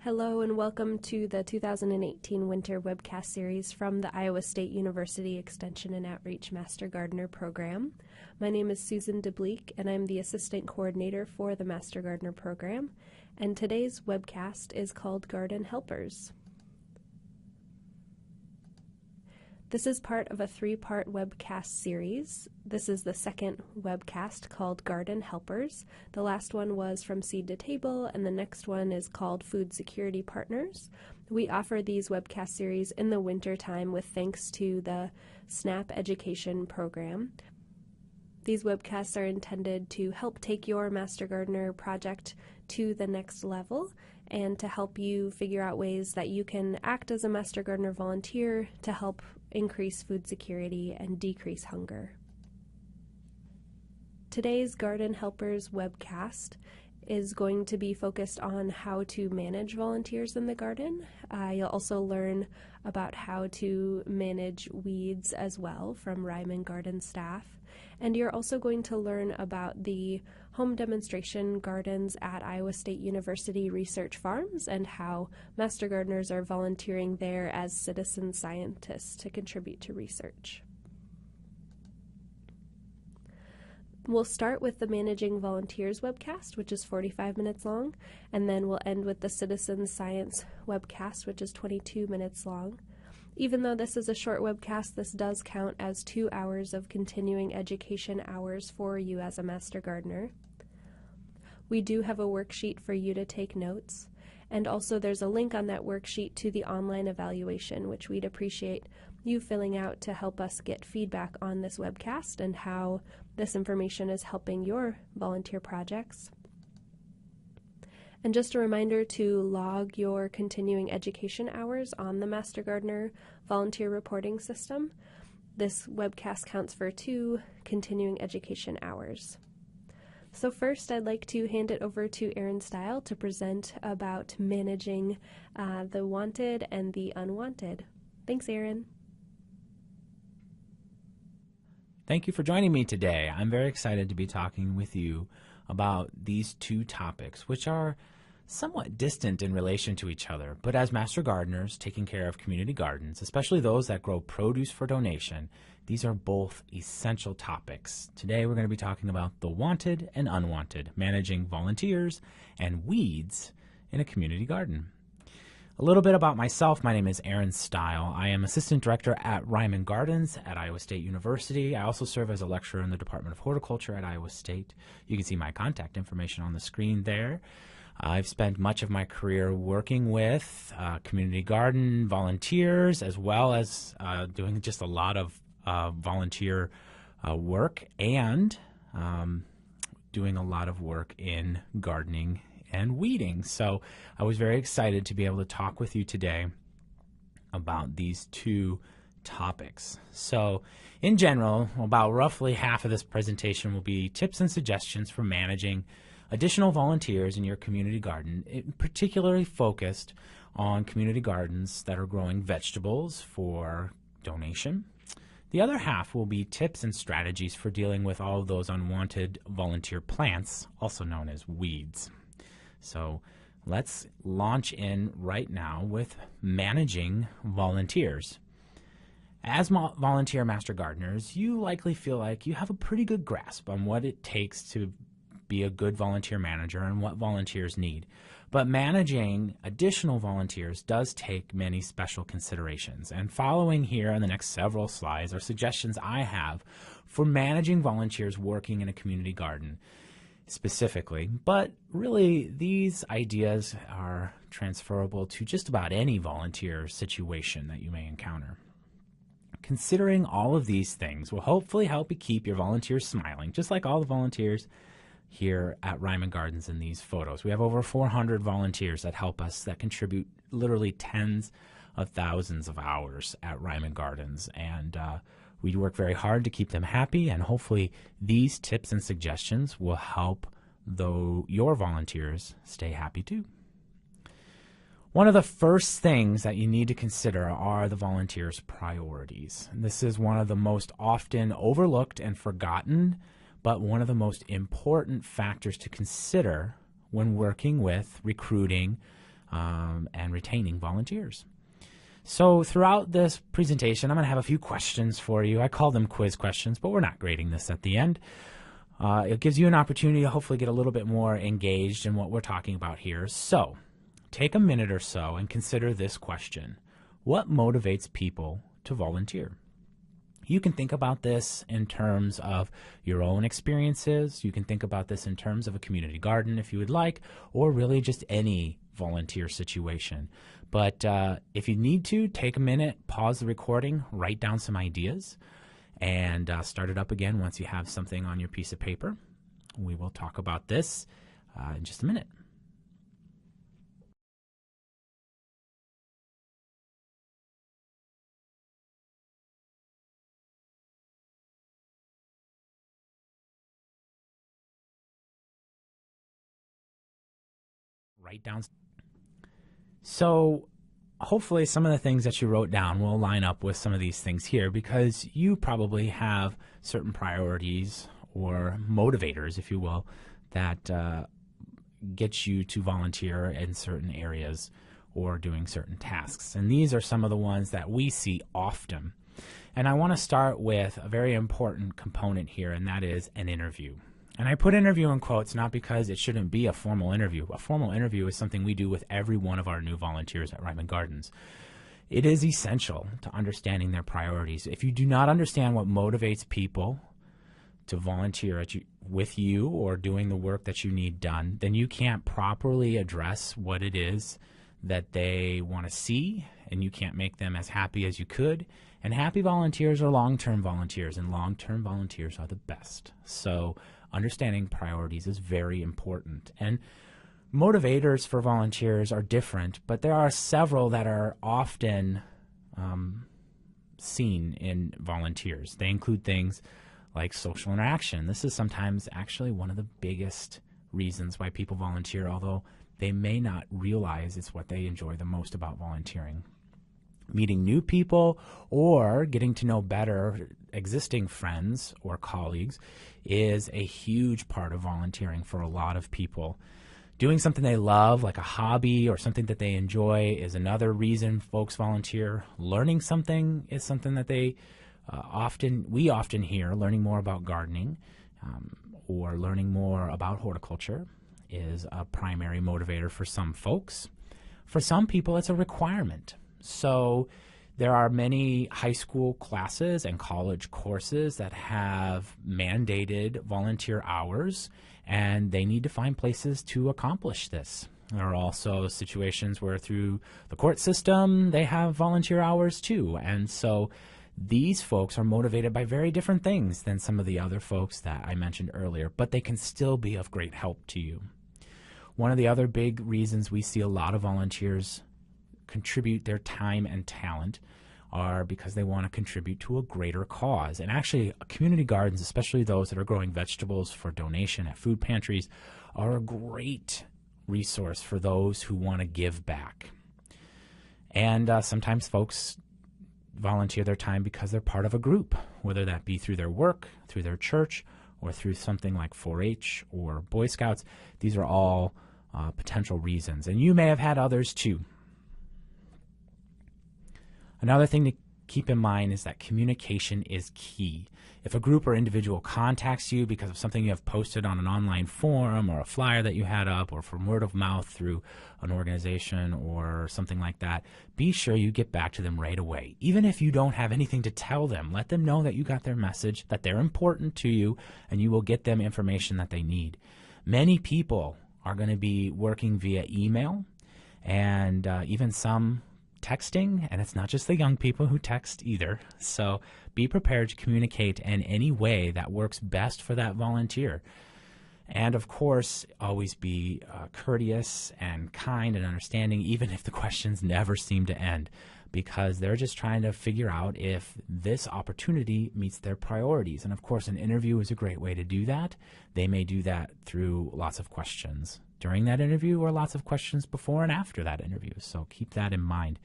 Hello and welcome to the 2018 Winter Webcast Series from the Iowa State University Extension and Outreach Master Gardener Program. My name is Susan DeBleek and I'm the Assistant Coordinator for the Master Gardener Program, and today's webcast is called Garden Helpers. This is part of a three-part webcast series. This is the second webcast called Garden Helpers. The last one was From Seed to Table, and the next one is called Food Security Partners. We offer these webcast series in the winter time with thanks to the SNAP Education Program. These webcasts are intended to help take your Master Gardener project to the next level and to help you figure out ways that you can act as a Master Gardener volunteer to help increase food security and decrease hunger. Today's Garden Helpers webcast is going to be focused on how to manage volunteers in the garden. You'll also learn about how to manage weeds as well from Reiman garden staff. And you're also going to learn about the home demonstration gardens at Iowa State University research farms and how Master Gardeners are volunteering there as citizen scientists to contribute to research. We'll start with the Managing Volunteers webcast, which is 45 minutes long, and then we'll end with the Citizen Science webcast, which is 22 minutes long. Even though this is a short webcast, this does count as 2 hours of continuing education hours for you as a Master Gardener. We do have a worksheet for you to take notes, and also there's a link on that worksheet to the online evaluation, which we'd appreciate you filling out to help us get feedback on this webcast and how this information is helping your volunteer projects. And just a reminder to log your continuing education hours on the Master Gardener volunteer reporting system. This webcast counts for 2 continuing education hours. So first, I'd like to hand it over to Erin Steil to present about managing the wanted and the unwanted. Thanks, Erin. Thank you for joining me today. I'm very excited to be talking with you about these two topics, which are somewhat distant in relation to each other. But as Master Gardeners taking care of community gardens, especially those that grow produce for donation, these are both essential topics. Today we're going to be talking about the wanted and unwanted, managing volunteers and weeds in a community garden. A little bit about myself. My name is Erin Steil. I am Assistant Director at Reiman Gardens at Iowa State University. I also serve as a lecturer in the Department of Horticulture at Iowa State. You can see my contact information on the screen there. I've spent much of my career working with community garden volunteers, as well as doing just a lot of volunteer work and doing a lot of work in gardening and weeding. So I was very excited to be able to talk with you today about these two topics. So in general, about roughly half of this presentation will be tips and suggestions for managing additional volunteers in your community garden, particularly focused on community gardens that are growing vegetables for donation. The other half will be tips and strategies for dealing with all of those unwanted volunteer plants, also known as weeds. So let's launch in right now with managing volunteers. As volunteer Master Gardeners, you likely feel like you have a pretty good grasp on what it takes to be a good volunteer manager and what volunteers need. But managing additional volunteers does take many special considerations. And following here on the next several slides are suggestions I have for managing volunteers working in a community garden specifically. But really, these ideas are transferable to just about any volunteer situation that you may encounter. Considering all of these things will hopefully help you keep your volunteers smiling, just like all the volunteers here at Reiman Gardens in these photos. We have over 400 volunteers that help us, that contribute literally tens of thousands of hours at Reiman Gardens, and we work very hard to keep them happy, and hopefully these tips and suggestions will help your volunteers stay happy too. One of the first things that you need to consider are the volunteers' priorities. This is one of the most often overlooked and forgotten, but one of the most important factors to consider when working with recruiting and retaining volunteers. So throughout this presentation, I'm going to have a few questions for you. I call them quiz questions, but we're not grading this at the end. It gives you an opportunity to hopefully get a little bit more engaged in what we're talking about here. So take a minute or so and consider this question. What motivates people to volunteer? You can think about this in terms of your own experiences. You can think about this in terms of a community garden if you would like, or really just any volunteer situation. But if you need to, take a minute, pause the recording, write down some ideas, and start it up again once you have something on your piece of paper. We will talk about this in just a minute. Write down. So hopefully some of the things that you wrote down will line up with some of these things here, because you probably have certain priorities or motivators, if you will, that get you to volunteer in certain areas or doing certain tasks. And these are some of the ones that we see often. And I want to start with a very important component here, and that is an interview. And I put interview in quotes not because it shouldn't be a formal interview. A formal interview is something we do with every one of our new volunteers at Reiman Gardens. It is essential to understanding their priorities. If you do not understand what motivates people to volunteer with you or doing the work that you need done, then you can't properly address what it is that they want to see, and you can't make them as happy as you could. And happy volunteers are long-term volunteers, and long-term volunteers are the best. So understanding priorities is very important. And motivators for volunteers are different, but there are several that are often seen in volunteers. They include things like social interaction. This is sometimes actually one of the biggest reasons why people volunteer, although they may not realize it's what they enjoy the most about volunteering. Meeting new people or getting to know better existing friends or colleagues is a huge part of volunteering for a lot of people. Doing something they love, like a hobby or something that they enjoy, is another reason folks volunteer. Learning something is something that we often hear. Learning more about gardening or learning more about horticulture is a primary motivator for some folks. For some people, it's a requirement. So there are many high school classes and college courses that have mandated volunteer hours, and they need to find places to accomplish this. There are also situations where through the court system, they have volunteer hours too. And so these folks are motivated by very different things than some of the other folks that I mentioned earlier, but they can still be of great help to you. One of the other big reasons we see a lot of volunteers contribute their time and talent are because they want to contribute to a greater cause. And actually, community gardens, especially those that are growing vegetables for donation at food pantries, are a great resource for those who want to give back. And sometimes folks volunteer their time because they're part of a group, whether that be through their work, through their church, or through something like 4-H or Boy Scouts. These are all potential reasons. And you may have had others too. Another thing to keep in mind is that communication is key. If a group or individual contacts you because of something you have posted on an online forum or a flyer that you had up, or from word of mouth through an organization or something like that, be sure you get back to them right away. Even if you don't have anything to tell them, let them know that you got their message, that they're important to you, and you will get them information that they need. Many people are going to be working via email and even some texting, and it's not just the young people who text either. So be prepared to communicate in any way that works best for that volunteer. And of course, always be courteous and kind and understanding, even if the questions never seem to end, because they're just trying to figure out if this opportunity meets their priorities. And of course, an interview is a great way to do that. They may do that through lots of questions during that interview or lots of questions before and after that interview. So keep that in mind.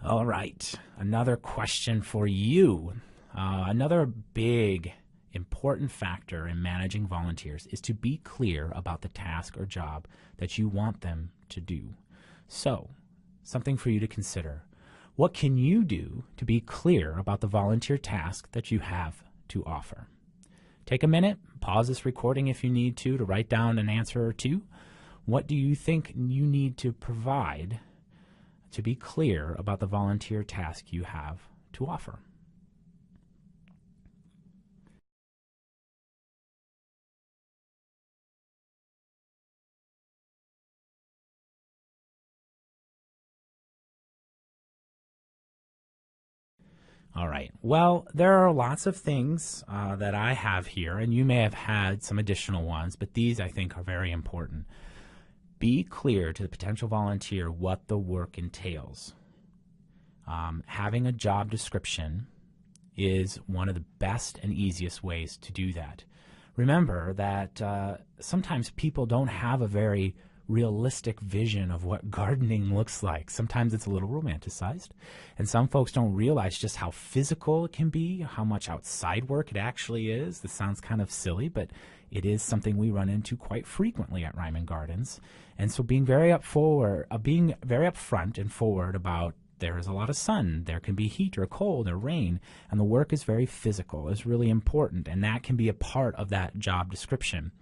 All right, another question for you. Another big important factor in managing volunteers is to be clear about the task or job that you want them to do. So, something for you to consider. What can you do to be clear about the volunteer task that you have to offer? Take a minute, pause this recording if you need to write down an answer or two. What do you think you need to provide to be clear about the volunteer task you have to offer? All right. Well, there are lots of things that I have here, and you may have had some additional ones, but these I think are very important. Be clear to the potential volunteer what the work entails. Having a job description is one of the best and easiest ways to do that. Remember that sometimes people don't have a very realistic vision of what gardening looks like. Sometimes it's a little romanticized, and some folks don't realize just how physical it can be, how much outside work it actually is. This sounds kind of silly, but it is something we run into quite frequently at Reiman Gardens. And so being very upfront and forward about there is a lot of sun, there can be heat or cold or rain, and the work is very physical, is really important, and that can be a part of that job description.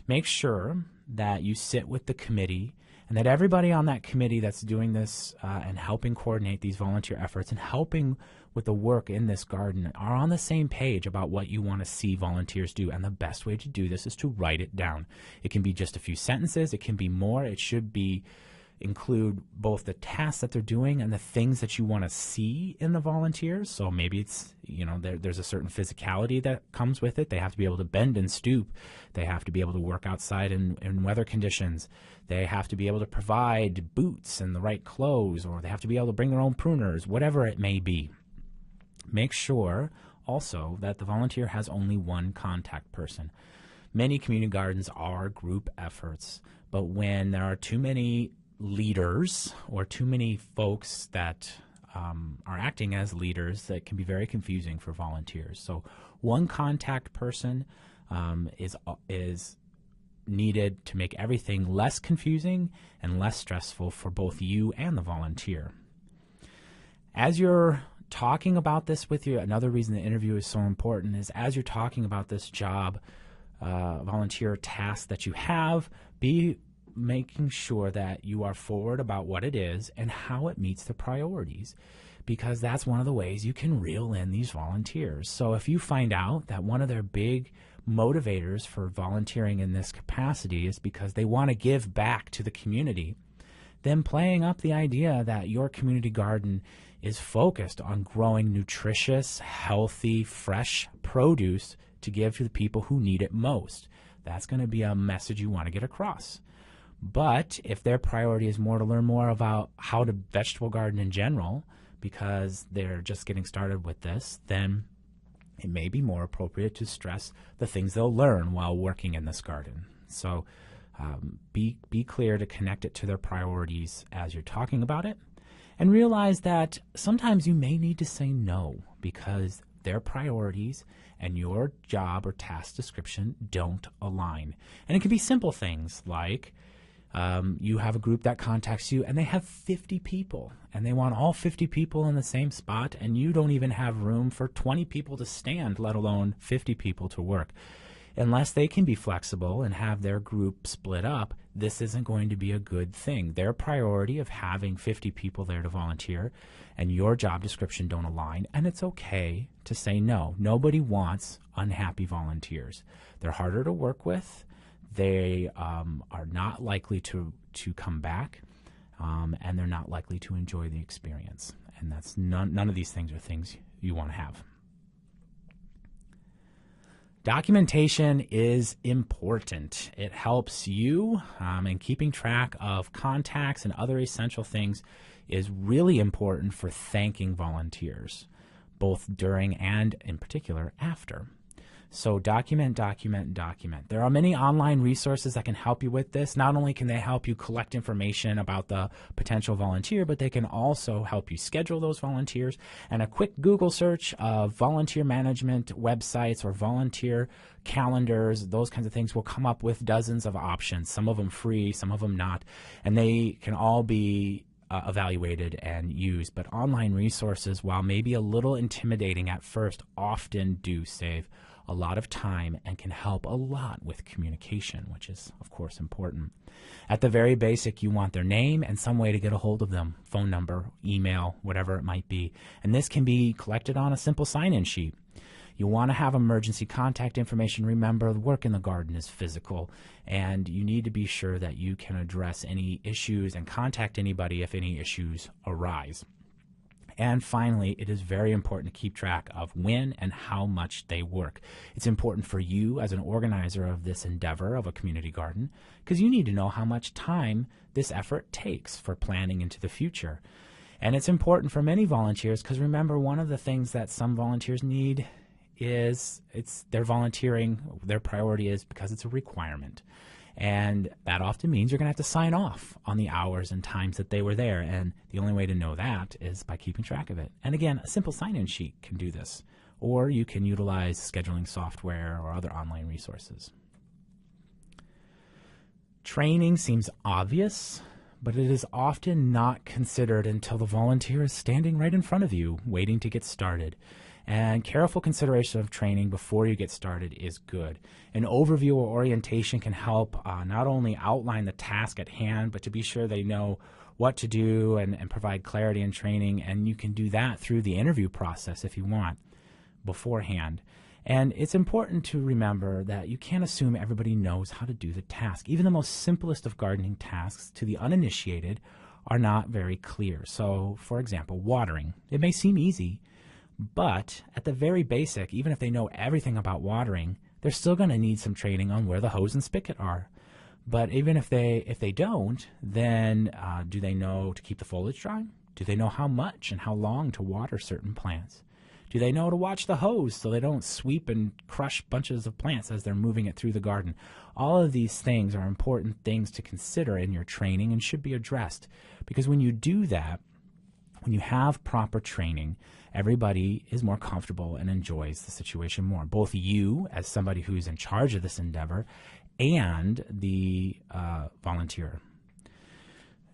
Make sure that you sit with the committee and that everybody on that committee that's doing this and helping coordinate these volunteer efforts and helping with the work in this garden are on the same page about what you want to see volunteers do. And the best way to do this is to write it down. It can be just a few sentences. It can be more. It should include both the tasks that they're doing and the things that you want to see in the volunteers. So maybe it's, there's a certain physicality that comes with it. They have to be able to bend and stoop. They have to be able to work outside in weather conditions. They have to be able to provide boots and the right clothes, or they have to be able to bring their own pruners, whatever it may be. Make sure also that the volunteer has only one contact person. Many community gardens are group efforts, but when there are too many leaders or too many folks that are acting as leaders, that can be very confusing for volunteers. So one contact person is needed to make everything less confusing and less stressful for both you and the volunteer. As you're talking about this with you, another reason the interview is so important is as you're talking about this job, volunteer task that you have, be making sure that you are forward about what it is and how it meets the priorities, because that's one of the ways you can reel in these volunteers. So if you find out that one of their big motivators for volunteering in this capacity is because they want to give back to the community, then playing up the idea that your community garden is focused on growing nutritious, healthy, fresh produce to give to the people who need it most. That's going to be a message you want to get across. But if their priority is more to learn more about how to vegetable garden in general, because they're just getting started with this, then it may be more appropriate to stress the things they'll learn while working in this garden. So be clear to connect it to their priorities as you're talking about it, and realize that sometimes you may need to say no because their priorities and your job or task description don't align. And it can be simple things like you have a group that contacts you and they have 50 people and they want all 50 people in the same spot, and you don't even have room for 20 people to stand, let alone 50 people to work. Unless they can be flexible and have their group split up, this isn't going to be a good thing. Their priority of having 50 people there to volunteer and your job description don't align, and it's okay to say no. Nobody wants unhappy volunteers. They're harder to work with. They are not likely to come back, and they're not likely to enjoy the experience. And that's none of these things are things you want to have. Documentation is important. It helps you, and keeping track of contacts and other essential things is really important for thanking volunteers, both during and, in particular, after. So document, document, document. There are many online resources that can help you with this. Not only can they help you collect information about the potential volunteer, but they can also help you schedule those volunteers. And a quick Google search of volunteer management websites or volunteer calendars, those kinds of things, will come up with dozens of options, some of them free, some of them not. And they can all be evaluated and used. But online resources, while maybe a little intimidating at first, often do save a lot of time and can help a lot with communication, which is, of course, important. At the very basic, you want their name and some way to get a hold of them, phone number, email, whatever it might be. And this can be collected on a simple sign-in sheet. You want to have emergency contact information. Remember, the work in the garden is physical, and you need to be sure that you can address any issues and contact anybody if any issues arise. And finally, it is very important to keep track of when and how much they work. It's important for you as an organizer of this endeavor of a community garden, because you need to know how much time this effort takes for planning into the future. And it's important for many volunteers, because remember, one of the things that some volunteers need is they're volunteering. Their priority is because it's a requirement. And that often means you're going to have to sign off on the hours and times that they were there. And the only way to know that is by keeping track of it. And again, a simple sign-in sheet can do this. Or you can utilize scheduling software or other online resources. Training seems obvious, but it is often not considered until the volunteer is standing right in front of you, waiting to get started. And careful consideration of training before you get started is good. An overview or orientation can help not only outline the task at hand, but to be sure they know what to do and provide clarity in training. And you can do that through the interview process if you want beforehand. And it's important to remember that you can't assume everybody knows how to do the task. Even the most simplest of gardening tasks to the uninitiated are not very clear. So, for example, watering. It may seem easy, but at the very basic, even if they know everything about watering, they're still going to need some training on where the hose and spigot are. But even if they don't, then do they know to keep the foliage dry? Do they know how much and how long to water certain plants? Do they know to watch the hose so they don't sweep and crush bunches of plants as they're moving it through the garden? All of these things are important things to consider in your training and should be addressed. Because when you do that, when you have proper training, everybody is more comfortable and enjoys the situation more. Both you, as somebody who's in charge of this endeavor, and the volunteer.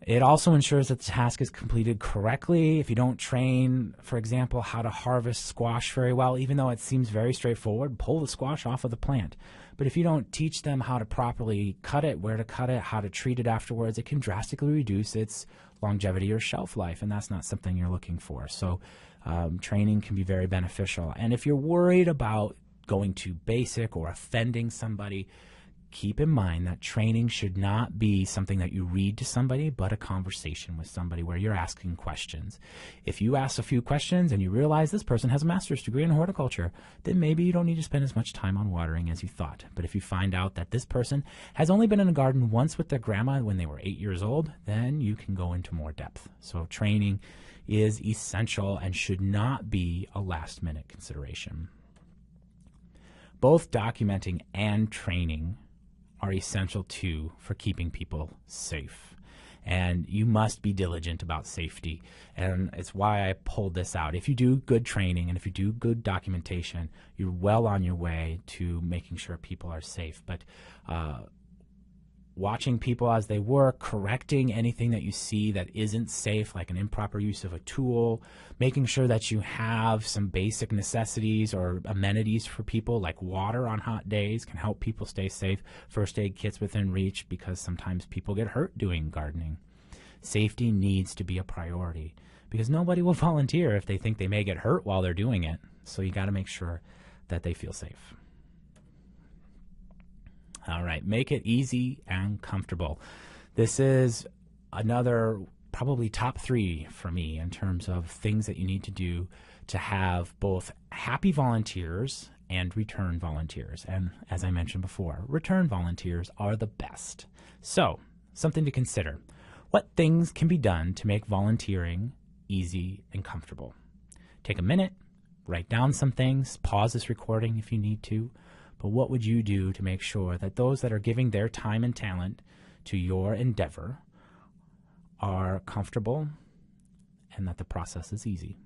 It also ensures that the task is completed correctly. If you don't train, for example, how to harvest squash very well, even though it seems very straightforward, pull the squash off of the plant. But if you don't teach them how to properly cut it, where to cut it, how to treat it afterwards, it can drastically reduce its longevity or shelf life, and that's not something you're looking for. So training can be very beneficial. And if you're worried about going too basic or offending somebody, keep in mind that training should not be something that you read to somebody, but a conversation with somebody where you're asking questions. If you ask a few questions and you realize this person has a master's degree in horticulture, then maybe you don't need to spend as much time on watering as you thought. But if you find out that this person has only been in a garden once with their grandma when they were 8 years old, then you can go into more depth. So training is essential and should not be a last-minute consideration. Both documenting and training are essential too for keeping people safe. And you must be diligent about safety. And it's why I pulled this out. If you do good training and if you do good documentation, you're well on your way to making sure people are safe. But watching people as they work, correcting anything that you see that isn't safe, like an improper use of a tool, making sure that you have some basic necessities or amenities for people, like water on hot days can help people stay safe, first aid kits within reach, because sometimes people get hurt doing gardening. Safety needs to be a priority because nobody will volunteer if they think they may get hurt while they're doing it. So you got to make sure that they feel safe. All right, make it easy and comfortable. This is another probably top 3 for me in terms of things that you need to do to have both happy volunteers and return volunteers. And as I mentioned before, return volunteers are the best. So, something to consider. What things can be done to make volunteering easy and comfortable? Take a minute, write down some things, pause this recording if you need to, but what would you do to make sure that those that are giving their time and talent to your endeavor are comfortable and that the process is easy?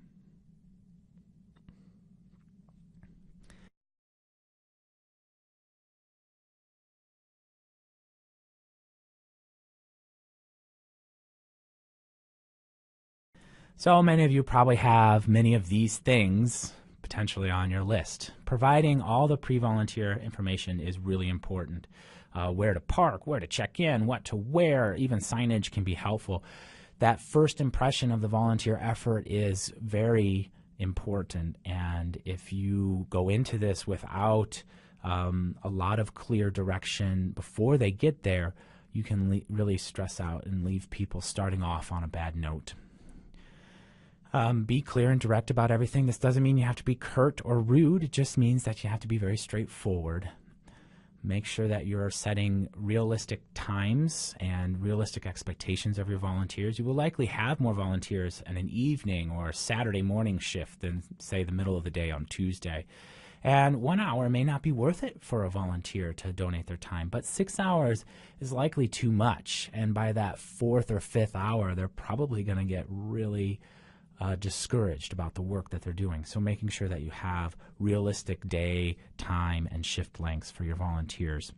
So many of you probably have many of these things potentially on your list. Providing all the pre-volunteer information is really important. Where to park, where to check in, what to wear, even signage can be helpful. That first impression of the volunteer effort is very important, and if you go into this without a lot of clear direction before they get there, you can really stress out and leave people starting off on a bad note. Be clear and direct about everything. This doesn't mean you have to be curt or rude. It just means that you have to be very straightforward. Make sure that you're setting realistic times and realistic expectations of your volunteers. You will likely have more volunteers in an evening or a Saturday morning shift than, say, the middle of the day on Tuesday. And 1 hour may not be worth it for a volunteer to donate their time, but 6 hours is likely too much. And by that fourth or fifth hour, they're probably going to get really discouraged about the work that they're doing. So making sure that you have realistic day, time, and shift lengths for your volunteers.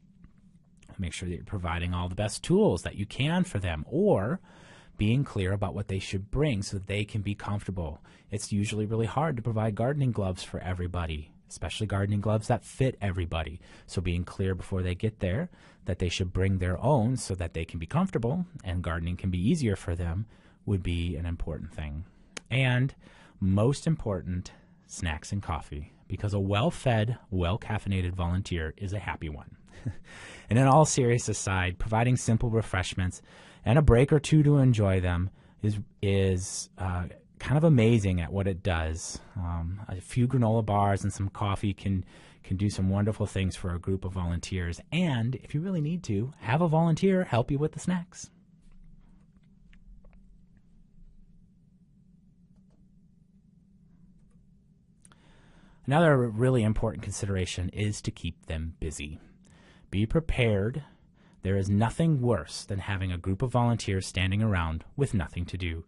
Make sure that you're providing all the best tools that you can for them, or being clear about what they should bring so that they can be comfortable. It's usually really hard to provide gardening gloves for everybody, especially gardening gloves that fit everybody. So being clear before they get there that they should bring their own so that they can be comfortable and gardening can be easier for them would be an important thing. And most important, snacks and coffee, because a well-fed, well-caffeinated volunteer is a happy one. And in all seriousness aside, providing simple refreshments and a break or two to enjoy them is kind of amazing at what it does. A few granola bars and some coffee can do some wonderful things for a group of volunteers. And if you really need to, have a volunteer help you with the snacks. Another really important consideration is to keep them busy. Be prepared. There is nothing worse than having a group of volunteers standing around with nothing to do.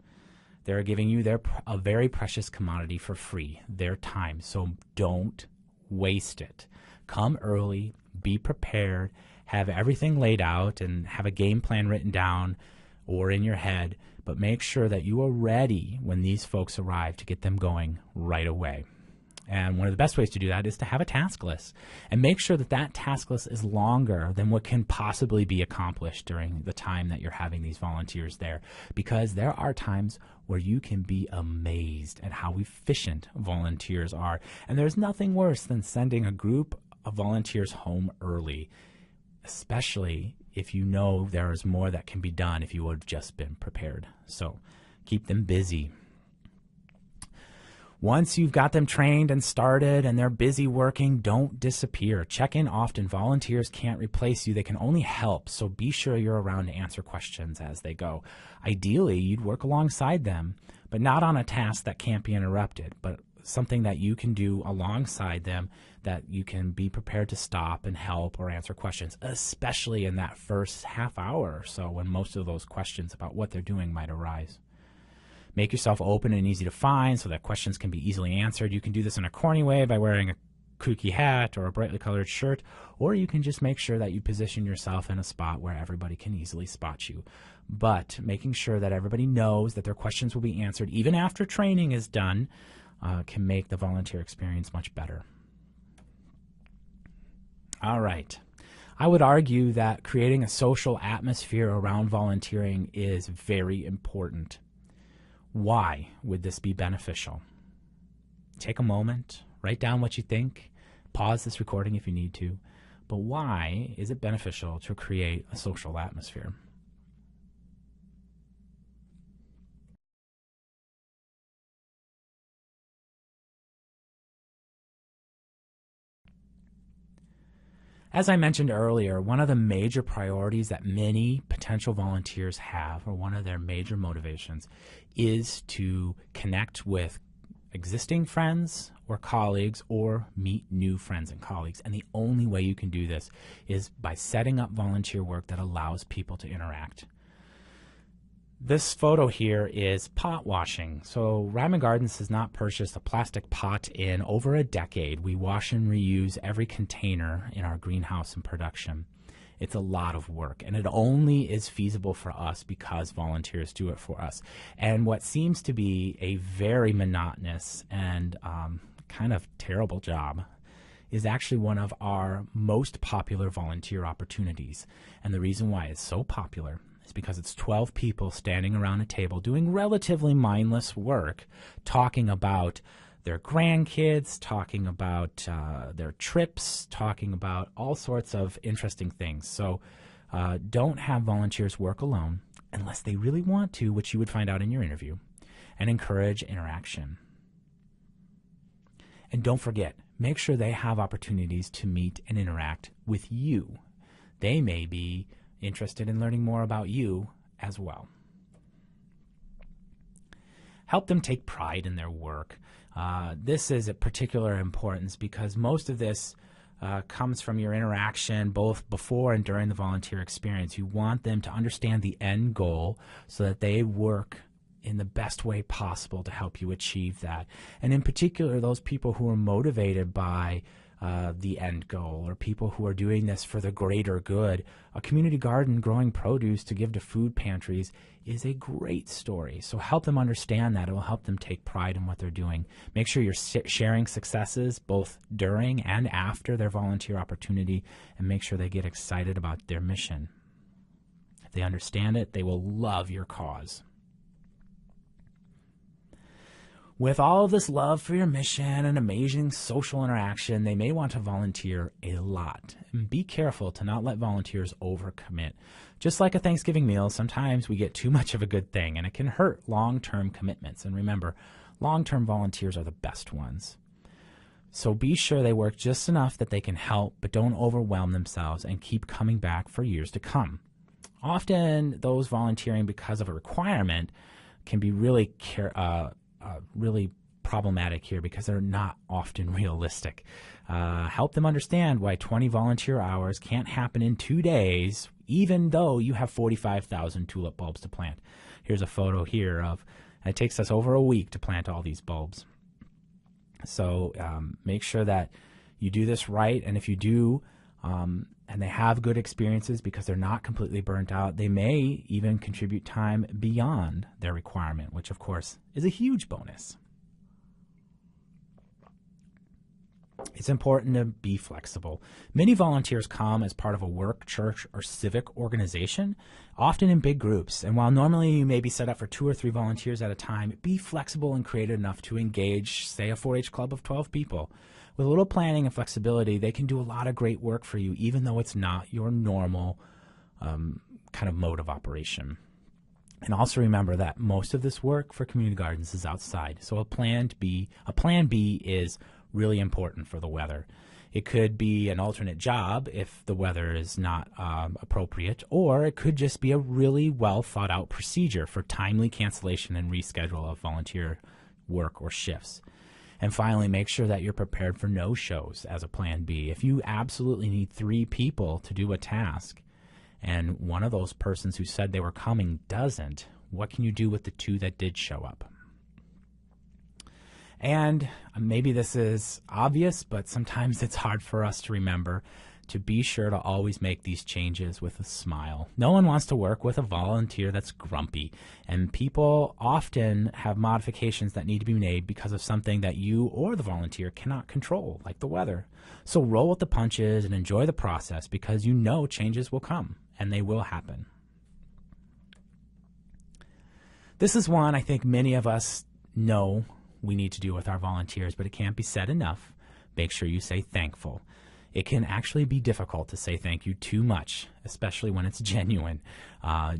They're giving you a very precious commodity for free, their time, so don't waste it. Come early, be prepared, have everything laid out, and have a game plan written down or in your head, but make sure that you are ready when these folks arrive to get them going right away. And one of the best ways to do that is to have a task list and make sure that that task list is longer than what can possibly be accomplished during the time that you're having these volunteers there, because there are times where you can be amazed at how efficient volunteers are. And there's nothing worse than sending a group of volunteers home early, especially if you know there is more that can be done if you would have just been prepared. So keep them busy. Once you've got them trained and started and they're busy working, don't disappear. Check in often. Volunteers can't replace you. They can only help. So be sure you're around to answer questions as they go. Ideally, you'd work alongside them, but not on a task that can't be interrupted, but something that you can do alongside them that you can be prepared to stop and help or answer questions, especially in that first half hour or so when most of those questions about what they're doing might arise. Make yourself open and easy to find so that questions can be easily answered. You can do this in a corny way by wearing a kooky hat or a brightly colored shirt, or you can just make sure that you position yourself in a spot where everybody can easily spot you. But making sure that everybody knows that their questions will be answered even after training is done can make the volunteer experience much better. All right. I would argue that creating a social atmosphere around volunteering is very important. Why would this be beneficial? Take a moment, write down what you think, pause this recording if you need to, but why is it beneficial to create a social atmosphere? As I mentioned earlier, one of the major priorities that many potential volunteers have, or one of their major motivations, is to connect with existing friends or colleagues or meet new friends and colleagues. And the only way you can do this is by setting up volunteer work that allows people to interact. This photo here is pot washing. So Reiman Gardens has not purchased a plastic pot in over a decade. We wash and reuse every container in our greenhouse and production. It's a lot of work, and it only is feasible for us because volunteers do it for us. And what seems to be a very monotonous and kind of terrible job is actually one of our most popular volunteer opportunities. And the reason why it's so popular is because it's 12 people standing around a table doing relatively mindless work, talking about their grandkids, talking about their trips, talking about all sorts of interesting things. So don't have volunteers work alone unless they really want to, which you would find out in your interview, and encourage interaction. And don't forget, make sure they have opportunities to meet and interact with you. They may be interested in learning more about you as well. Help them take pride in their work. This is of particular importance because most of this comes from your interaction both before and during the volunteer experience. You want them to understand the end goal so that they work in the best way possible to help you achieve that. And in particular, those people who are motivated by the end goal, or people who are doing this for the greater good. A community garden growing produce to give to food pantries is a great story. So help them understand that. It will help them take pride in what they're doing. Make sure you're sharing successes both during and after their volunteer opportunity, and make sure they get excited about their mission. If they understand it, they will love your cause. With all of this love for your mission and amazing social interaction, they may want to volunteer a lot. And be careful to not let volunteers overcommit. Just like a Thanksgiving meal, sometimes we get too much of a good thing, and it can hurt long-term commitments. And remember, long-term volunteers are the best ones. So be sure they work just enough that they can help, but don't overwhelm themselves and keep coming back for years to come. Often, those volunteering because of a requirement can be really problematic here because they're not often realistic. Help them understand why 20 volunteer hours can't happen in 2 days, even though you have 45,000 tulip bulbs to plant. Here's a photo here of, it takes us over a week to plant all these bulbs. So make sure that you do this right, and if you do, and they have good experiences because they're not completely burnt out, they may even contribute time beyond their requirement, which of course is a huge bonus. It's important to be flexible. Many volunteers come as part of a work, church, or civic organization, often in big groups. And while normally you may be set up for 2 or 3 volunteers at a time, be flexible and creative enough to engage, say, a 4-H club of 12 people. With a little planning and flexibility, they can do a lot of great work for you, even though it's not your normal kind of mode of operation. And also remember that most of this work for community gardens is outside. So a plan B is really important for the weather. It could be an alternate job if the weather is not appropriate, or it could just be a really well thought out procedure for timely cancellation and reschedule of volunteer work or shifts. And finally, make sure that you're prepared for no-shows as a plan B. If you absolutely need 3 people to do a task, and one of those persons who said they were coming doesn't, what can you do with the 2 that did show up? And maybe this is obvious, but sometimes it's hard for us to remember to be sure to always make these changes with a smile. No one wants to work with a volunteer that's grumpy, and people often have modifications that need to be made because of something that you or the volunteer cannot control, like the weather. So roll with the punches and enjoy the process, because you know changes will come, and they will happen. This is one I think many of us know we need to do with our volunteers, but it can't be said enough. Make sure you say thankful. It can actually be difficult to say thank you too much, especially when it's genuine.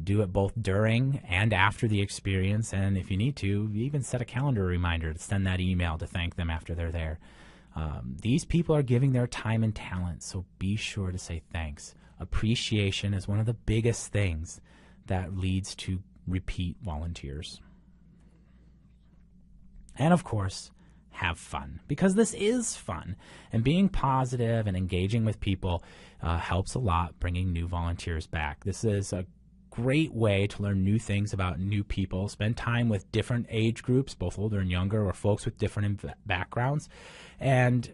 Do it both during and after the experience, and if you need to, even set a calendar reminder to send that email to thank them after they're there. These people are giving their time and talent, so be sure to say thanks. Appreciation is one of the biggest things that leads to repeat volunteers. And of course, have fun, because this is fun. And being positive and engaging with people helps a lot, bringing new volunteers back. This is a great way to learn new things about new people, spend time with different age groups, both older and younger, or folks with different backgrounds. And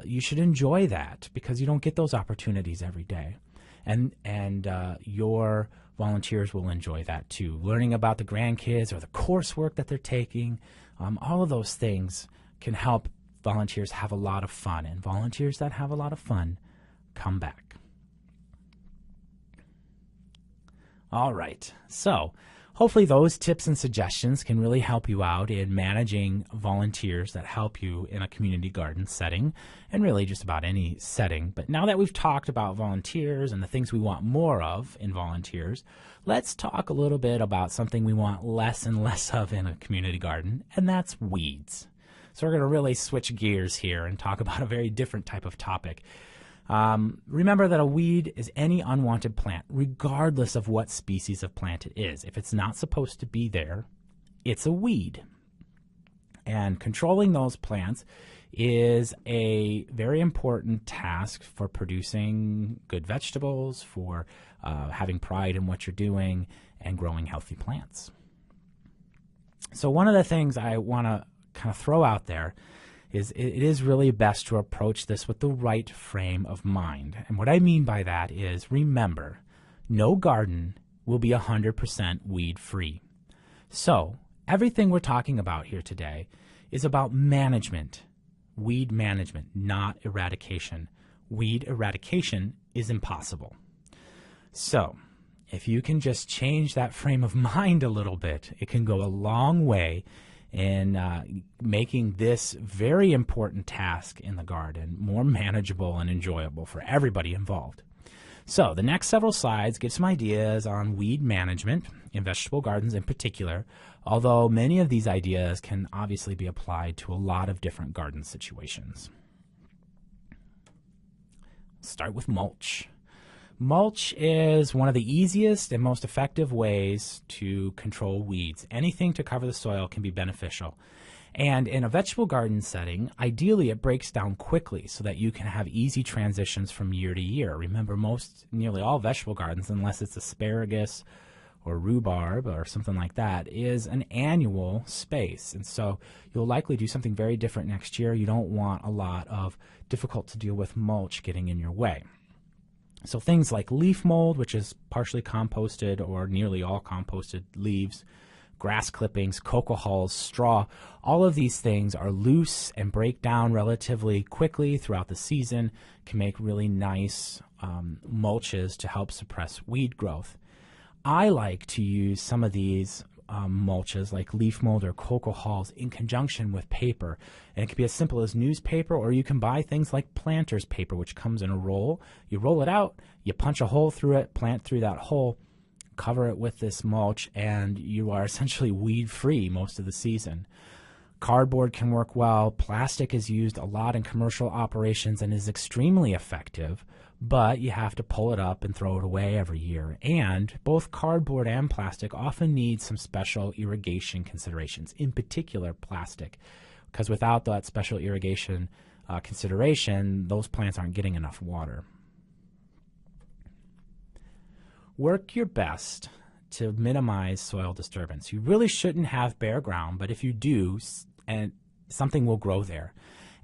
you should enjoy that, because you don't get those opportunities every day. And your volunteers will enjoy that too. Learning about the grandkids or the coursework that they're taking, all of those things can help volunteers have a lot of fun. And volunteers that have a lot of fun come back. All right, so hopefully those tips and suggestions can really help you out in managing volunteers that help you in a community garden setting, and really just about any setting. But now that we've talked about volunteers and the things we want more of in volunteers, let's talk a little bit about something we want less and less of in a community garden, and that's weeds. So we're going to really switch gears here and talk about a very different type of topic. Remember that a weed is any unwanted plant, regardless of what species of plant it is. If it's not supposed to be there, it's a weed. And controlling those plants is a very important task for producing good vegetables, for having pride in what you're doing, and growing healthy plants. So one of the things I want to kind of throw out there is it is really best to approach this with the right frame of mind. And what I mean by that is, remember, no garden will be 100% weed-free. So everything we're talking about here today is about management, weed management, not eradication. Weed eradication is impossible. So if you can just change that frame of mind a little bit, it can go a long way in making this very important task in the garden more manageable and enjoyable for everybody involved. So the next several slides give some ideas on weed management in vegetable gardens in particular, although many of these ideas can obviously be applied to a lot of different garden situations. Start with mulch. Mulch is one of the easiest and most effective ways to control weeds. Anything to cover the soil can be beneficial. And in a vegetable garden setting, ideally it breaks down quickly so that you can have easy transitions from year to year. Remember, nearly all vegetable gardens, unless it's asparagus or rhubarb or something like that, is an annual space. And so you'll likely do something very different next year. You don't want a lot of difficult to deal with mulch getting in your way. So things like leaf mold, which is partially composted or nearly all composted leaves, grass clippings, cocoa hulls, straw, all of these things are loose and break down relatively quickly throughout the season, can make really nice mulches to help suppress weed growth. I like to use some of these mulches like leaf mold or cocoa hulls in conjunction with paper. And it can be as simple as newspaper, or you can buy things like planter's paper, which comes in a roll. You roll it out, you punch a hole through it, plant through that hole, cover it with this mulch, and you are essentially weed-free most of the season. Cardboard can work well. Plastic is used a lot in commercial operations and is extremely effective, but you have to pull it up and throw it away every year. And both cardboard and plastic often need some special irrigation considerations, in particular plastic, because without that special irrigation consideration, those plants aren't getting enough water. Work your best to minimize soil disturbance. You really shouldn't have bare ground, but if you do, and something will grow there.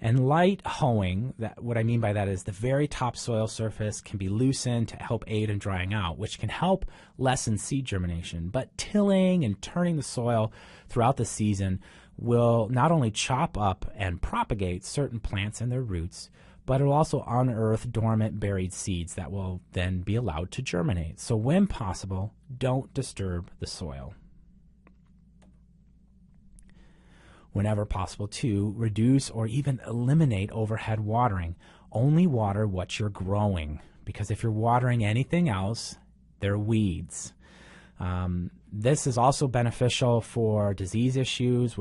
And light hoeing, what I mean by that is the very top soil surface can be loosened to help aid in drying out, which can help lessen seed germination. But tilling and turning the soil throughout the season will not only chop up and propagate certain plants and their roots, but it will also unearth dormant buried seeds that will then be allowed to germinate. So when possible, don't disturb the soil. Whenever possible, too, reduce or even eliminate overhead watering. Only water what you're growing, because if you're watering anything else, they're weeds. This is also beneficial for disease issues,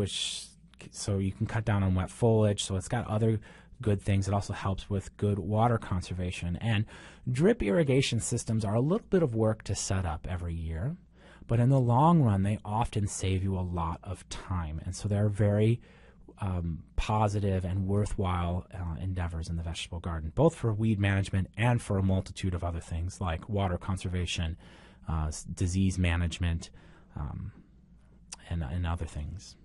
so you can cut down on wet foliage. So it's got other good things. It also helps with good water conservation. And drip irrigation systems are a little bit of work to set up every year, but in the long run, they often save you a lot of time. And so they're very positive and worthwhile endeavors in the vegetable garden, both for weed management and for a multitude of other things like water conservation, disease management, and other things.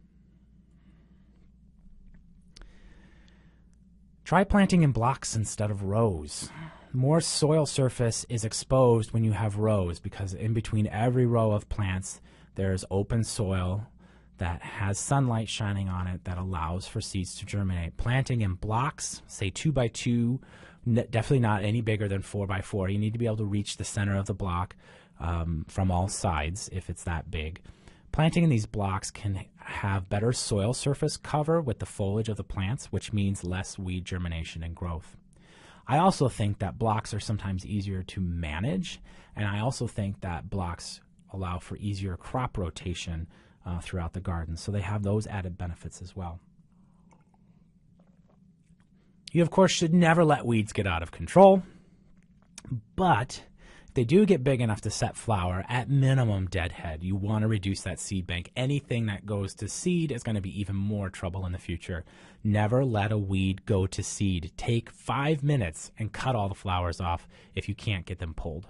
Try planting in blocks instead of rows. More soil surface is exposed when you have rows because in between every row of plants there's open soil that has sunlight shining on it that allows for seeds to germinate. Planting in blocks, say 2 by 2, definitely not any bigger than 4 by 4. You need to be able to reach the center of the block from all sides if it's that big. Planting in these blocks can have better soil surface cover with the foliage of the plants, which means less weed germination and growth. I also think that blocks are sometimes easier to manage, and I also think that blocks allow for easier crop rotation throughout the garden, so they have those added benefits as well. You, of course, should never let weeds get out of control, but if they do get big enough to set flower, at minimum deadhead. You want to reduce that seed bank. Anything that goes to seed is going to be even more trouble in the future. Never let a weed go to seed. Take 5 minutes and cut all the flowers off if you can't get them pulled.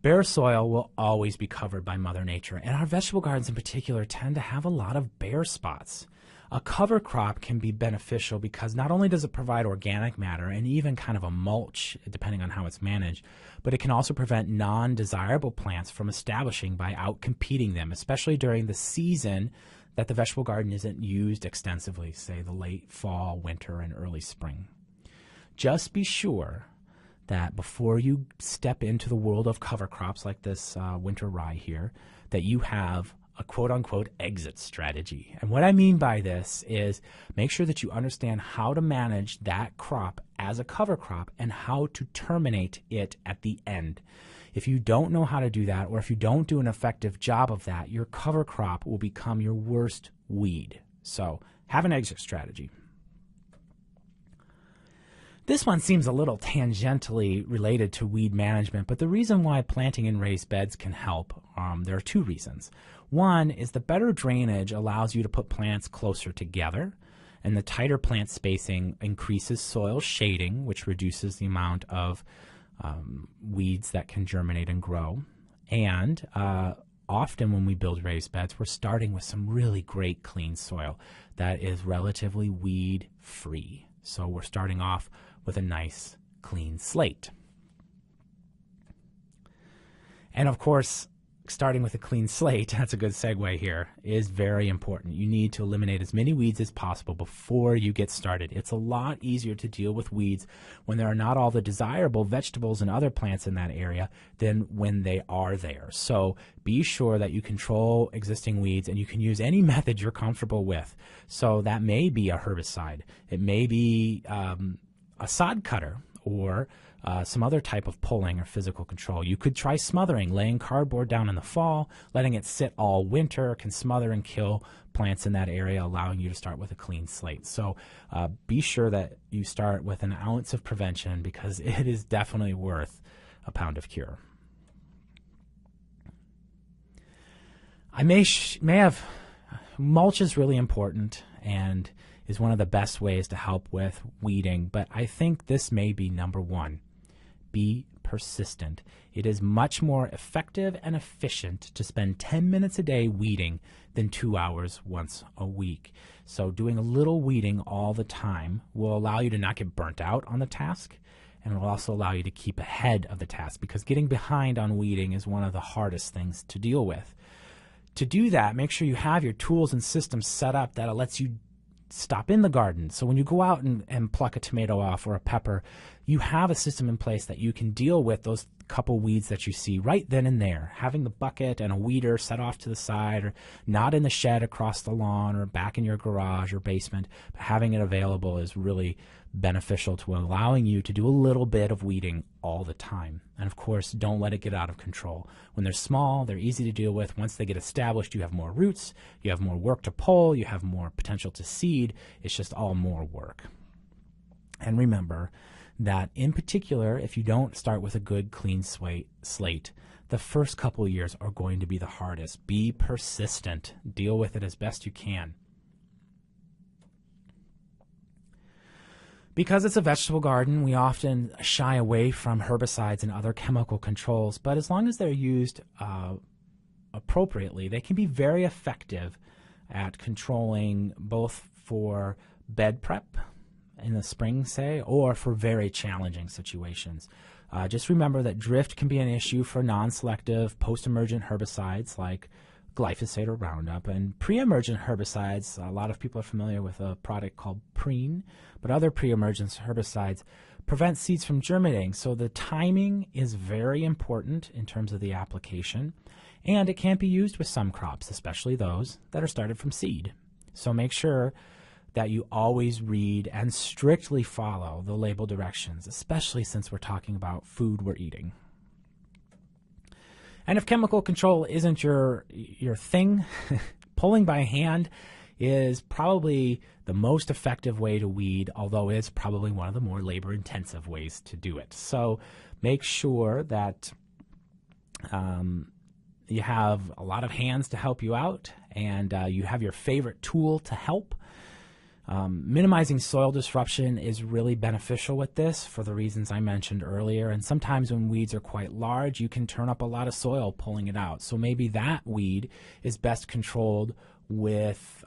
Bare soil will always be covered by Mother Nature, and our vegetable gardens in particular tend to have a lot of bare spots. A cover crop can be beneficial because not only does it provide organic matter and even kind of a mulch, depending on how it's managed, but it can also prevent non-desirable plants from establishing by outcompeting them, especially during the season that the vegetable garden isn't used extensively, say the late fall, winter, and early spring. Just be sure that before you step into the world of cover crops like this winter rye here, that you have a quote-unquote exit strategy. And what I mean by this is make sure that you understand how to manage that crop as a cover crop and how to terminate it at the end. If you don't know how to do that, or if you don't do an effective job of that, your cover crop will become your worst weed. So have an exit strategy. This one seems a little tangentially related to weed management, but the reason why planting in raised beds can help, there are 2 reasons. One is the better drainage allows you to put plants closer together, and the tighter plant spacing increases soil shading, which reduces the amount of weeds that can germinate and grow. And often when we build raised beds, we're starting with some really great clean soil that is relatively weed-free. So we're starting off with a nice clean slate. And of course, starting with a clean slate, that's a good segue here, is very important. You need to eliminate as many weeds as possible before you get started. It's a lot easier to deal with weeds when there are not all the desirable vegetables and other plants in that area than when they are there. So be sure that you control existing weeds, and you can use any method you're comfortable with. So that may be a herbicide. It may be a sod cutter, or some other type of pulling or physical control. You could try smothering. Laying cardboard down in the fall, letting it sit all winter can smother and kill plants in that area, allowing you to start with a clean slate. So be sure that you start with an ounce of prevention, because it is definitely worth a pound of cure. I may have, mulch is really important and is one of the best ways to help with weeding, but I think this may be number 1. Be persistent. It is much more effective and efficient to spend 10 minutes a day weeding than 2 hours once a week. So doing a little weeding all the time will allow you to not get burnt out on the task, and it will also allow you to keep ahead of the task, because getting behind on weeding is one of the hardest things to deal with. To do that, make sure you have your tools and systems set up that lets you stop in the garden. So when you go out and pluck a tomato off or a pepper, you have a system in place that you can deal with those couple weeds that you see right then and there. Having the bucket and a weeder set off to the side, or not in the shed across the lawn or back in your garage or basement, but having it available is really beneficial to allowing you to do a little bit of weeding all the time. And of course, don't let it get out of control. When they're small, they're easy to deal with. Once they get established, you have more roots, you have more work to pull, you have more potential to seed. It's just all more work. And remember that in particular, if you don't start with a good clean slate, the first couple of years are going to be the hardest. Be persistent. Deal with it as best you can. Because it's a vegetable garden, we often shy away from herbicides and other chemical controls, but as long as they're used appropriately, they can be very effective at controlling both for bed prep in the spring, say, or for very challenging situations. Just remember that drift can be an issue for non-selective post-emergent herbicides like glyphosate or Roundup, and pre-emergent herbicides. A lot of people are familiar with a product called Preen, but other pre-emergent herbicides prevent seeds from germinating. So the timing is very important in terms of the application, and it can't be used with some crops, especially those that are started from seed. So make sure that you always read and strictly follow the label directions, especially since we're talking about food we're eating. And if chemical control isn't your thing, pulling by hand is probably the most effective way to weed, although it's probably one of the more labor-intensive ways to do it. So make sure that you have a lot of hands to help you out, and you have your favorite tool to help. Minimizing soil disruption is really beneficial with this for the reasons I mentioned earlier, and sometimes when weeds are quite large, you can turn up a lot of soil pulling it out. So maybe that weed is best controlled with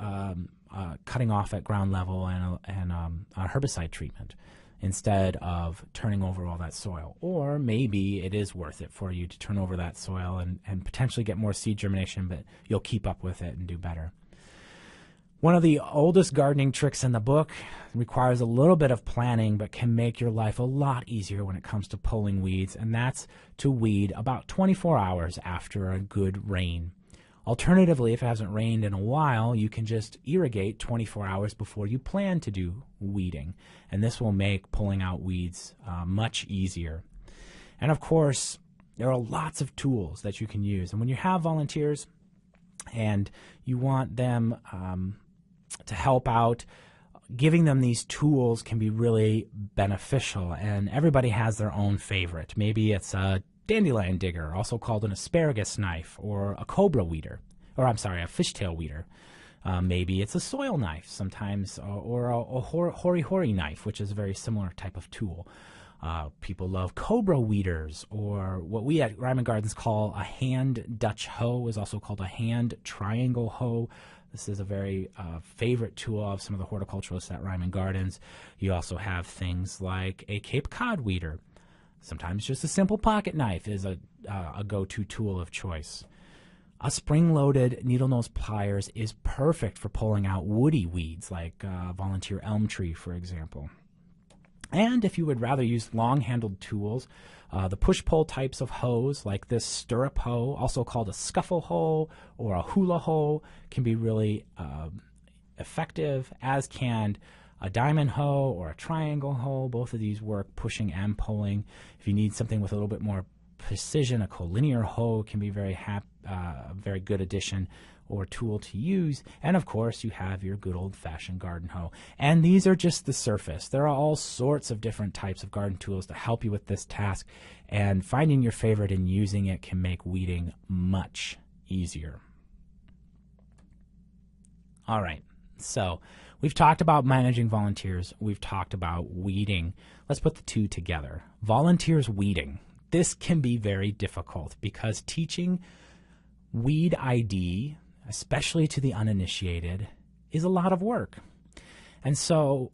cutting off at ground level and a herbicide treatment instead of turning over all that soil. Or maybe it is worth it for you to turn over that soil and potentially get more seed germination, but you'll keep up with it and do better. One of the oldest gardening tricks in the book requires a little bit of planning but can make your life a lot easier when it comes to pulling weeds, and that's to weed about 24 hours after a good rain. Alternatively, if it hasn't rained in a while, you can just irrigate 24 hours before you plan to do weeding, and this will make pulling out weeds much easier. And of course, there are lots of tools that you can use, and when you have volunteers and you want them to help out, giving them these tools can be really beneficial, and everybody has their own favorite. Maybe it's a dandelion digger, also called an asparagus knife, or a cobra weeder, or I'm sorry, a fishtail weeder. Maybe it's a soil knife sometimes, or a hori-hori knife, which is a very similar type of tool. People love cobra weeders, or what we at Reiman Gardens call a hand Dutch hoe, is also called a hand triangle hoe. This is a very favorite tool of some of the horticulturalists at Reiman Gardens. You also have things like a Cape Cod weeder. Sometimes just a simple pocket knife is a go-to tool of choice. A spring-loaded needle nose pliers is perfect for pulling out woody weeds like volunteer elm tree, for example. And if you would rather use long-handled tools, the push-pull types of hoes, like this stirrup hoe, also called a scuffle hoe or a hula hoe, can be really effective, as can a diamond hoe or a triangle hoe. Both of these work pushing and pulling. If you need something with a little bit more precision, a collinear hoe can be very good addition or tool to use. And of course, you have your good old-fashioned garden hoe. And these are just the surface. There are all sorts of different types of garden tools to help you with this task, and finding your favorite and using it can make weeding much easier. All right, so we've talked about managing volunteers. We've talked about weeding. Let's put the two together. Volunteers weeding. This can be very difficult because teaching weed ID, especially to the uninitiated, is a lot of work. And so,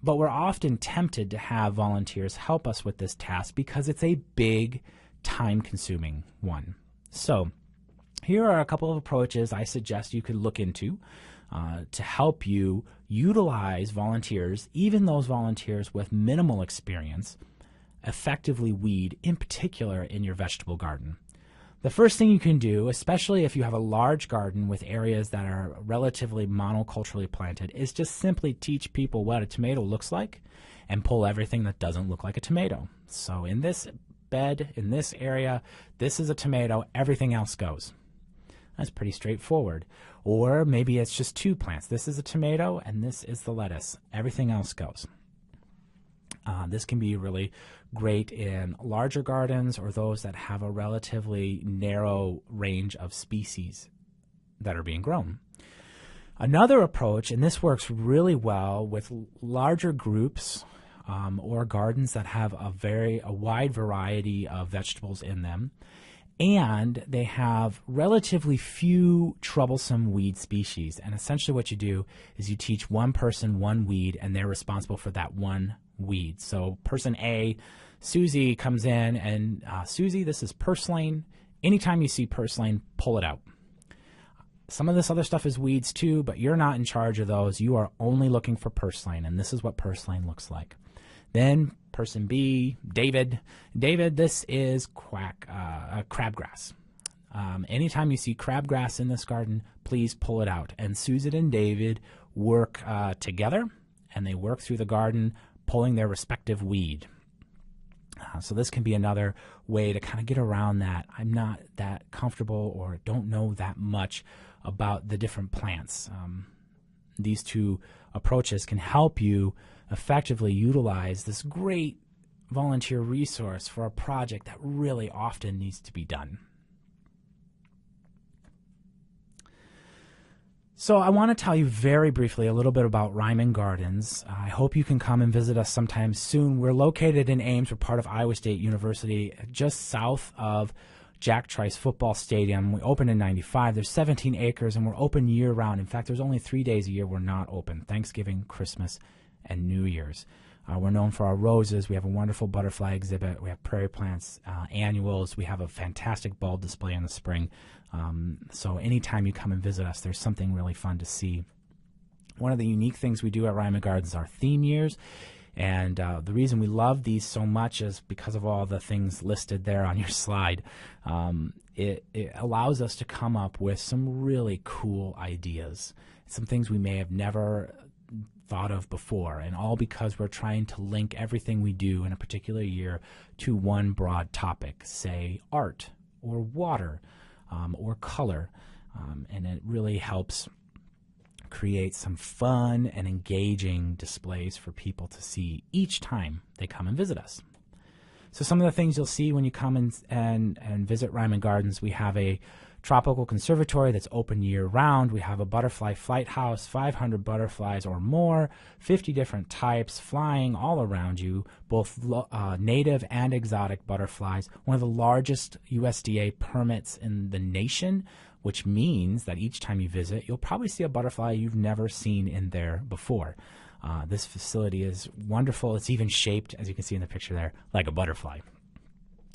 but we're often tempted to have volunteers help us with this task because it's a big, time-consuming one. So here are a couple of approaches I suggest you could look into to help you utilize volunteers, even those volunteers with minimal experience, effectively weed, in particular in your vegetable garden. The first thing you can do, especially if you have a large garden with areas that are relatively monoculturally planted, is just simply teach people what a tomato looks like and pull everything that doesn't look like a tomato. So in this bed, in this area, this is a tomato, everything else goes. That's pretty straightforward. Or maybe it's just two plants. This is a tomato and this is the lettuce. Everything else goes. This can be really great in larger gardens or those that have a relatively narrow range of species that are being grown. Another approach, and this works really well with larger groups or gardens that have a wide variety of vegetables in them, and they have relatively few troublesome weed species. And essentially what you do is you teach one person one weed, and they're responsible for that one weed. So person A, Susie, comes in, and Susie, this is purslane. Anytime you see purslane, pull it out. Some of this other stuff is weeds too, but you're not in charge of those. You are only looking for purslane, and this is what purslane looks like. Then person B, David, this is crabgrass. Anytime you see crabgrass in this garden, please pull it out. And Susan and David work together, and they work through the garden, pulling their respective weed. So this can be another way to kind of get around that. I'm not that comfortable or don't know that much about the different plants. These two approaches can help you effectively utilize this great volunteer resource for a project that really often needs to be done. So I want to tell you very briefly a little bit about Reiman Gardens. I hope you can come and visit us sometime soon. We're located in Ames. We're part of Iowa State University, just south of Jack Trice Football Stadium. We opened in '95. There's 17 acres, and we're open year-round. In fact, there's only 3 days a year we're not open: Thanksgiving, Christmas, and New Year's. We're known for our roses. We have a wonderful butterfly exhibit. We have prairie plants, annuals. We have a fantastic bulb display in the spring. So anytime you come and visit us, there's something really fun to see. One of the unique things we do at Reiman Gardens are theme years. And the reason we love these so much is because of all the things listed there on your slide. It allows us to come up with some really cool ideas, some things we may have never thought of before, and all because we're trying to link everything we do in a particular year to one broad topic, say art or water or color, and it really helps create some fun and engaging displays for people to see each time they come and visit us. So some of the things you'll see when you come and visit Reiman Gardens: we have a tropical conservatory that's open year-round. We have a butterfly flight house, 500 butterflies or more, 50 different types flying all around you, both native and exotic butterflies. One of the largest USDA permits in the nation, which means that each time you visit, you'll probably see a butterfly you've never seen in there before. This facility is wonderful. It's even shaped, as you can see in the picture there, like a butterfly.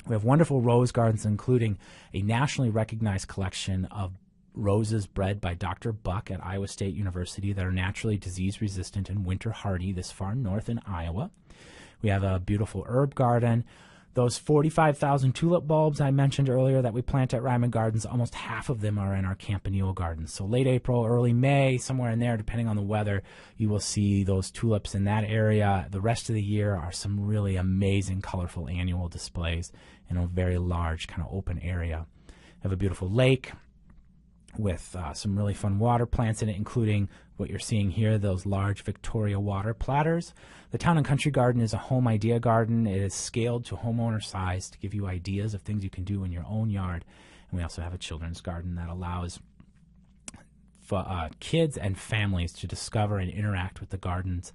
We have wonderful rose gardens, including a nationally recognized collection of roses bred by Dr. Buck at Iowa State University that are naturally disease-resistant and winter hardy this far north in Iowa. We have a beautiful herb garden. Those 45,000 tulip bulbs I mentioned earlier that we plant at Reiman Gardens, almost half of them are in our Campanile gardens. So late April, early May, somewhere in there, depending on the weather, you will see those tulips in that area. The rest of the year are some really amazing, colorful annual displays in a very large kind of open area. We have a beautiful lake with some really fun water plants in it, including what you're seeing here, those large Victoria water platters. The Town and Country Garden is a home idea garden. It is scaled to homeowner size to give you ideas of things you can do in your own yard. And we also have a children's garden that allows kids and families to discover and interact with the gardens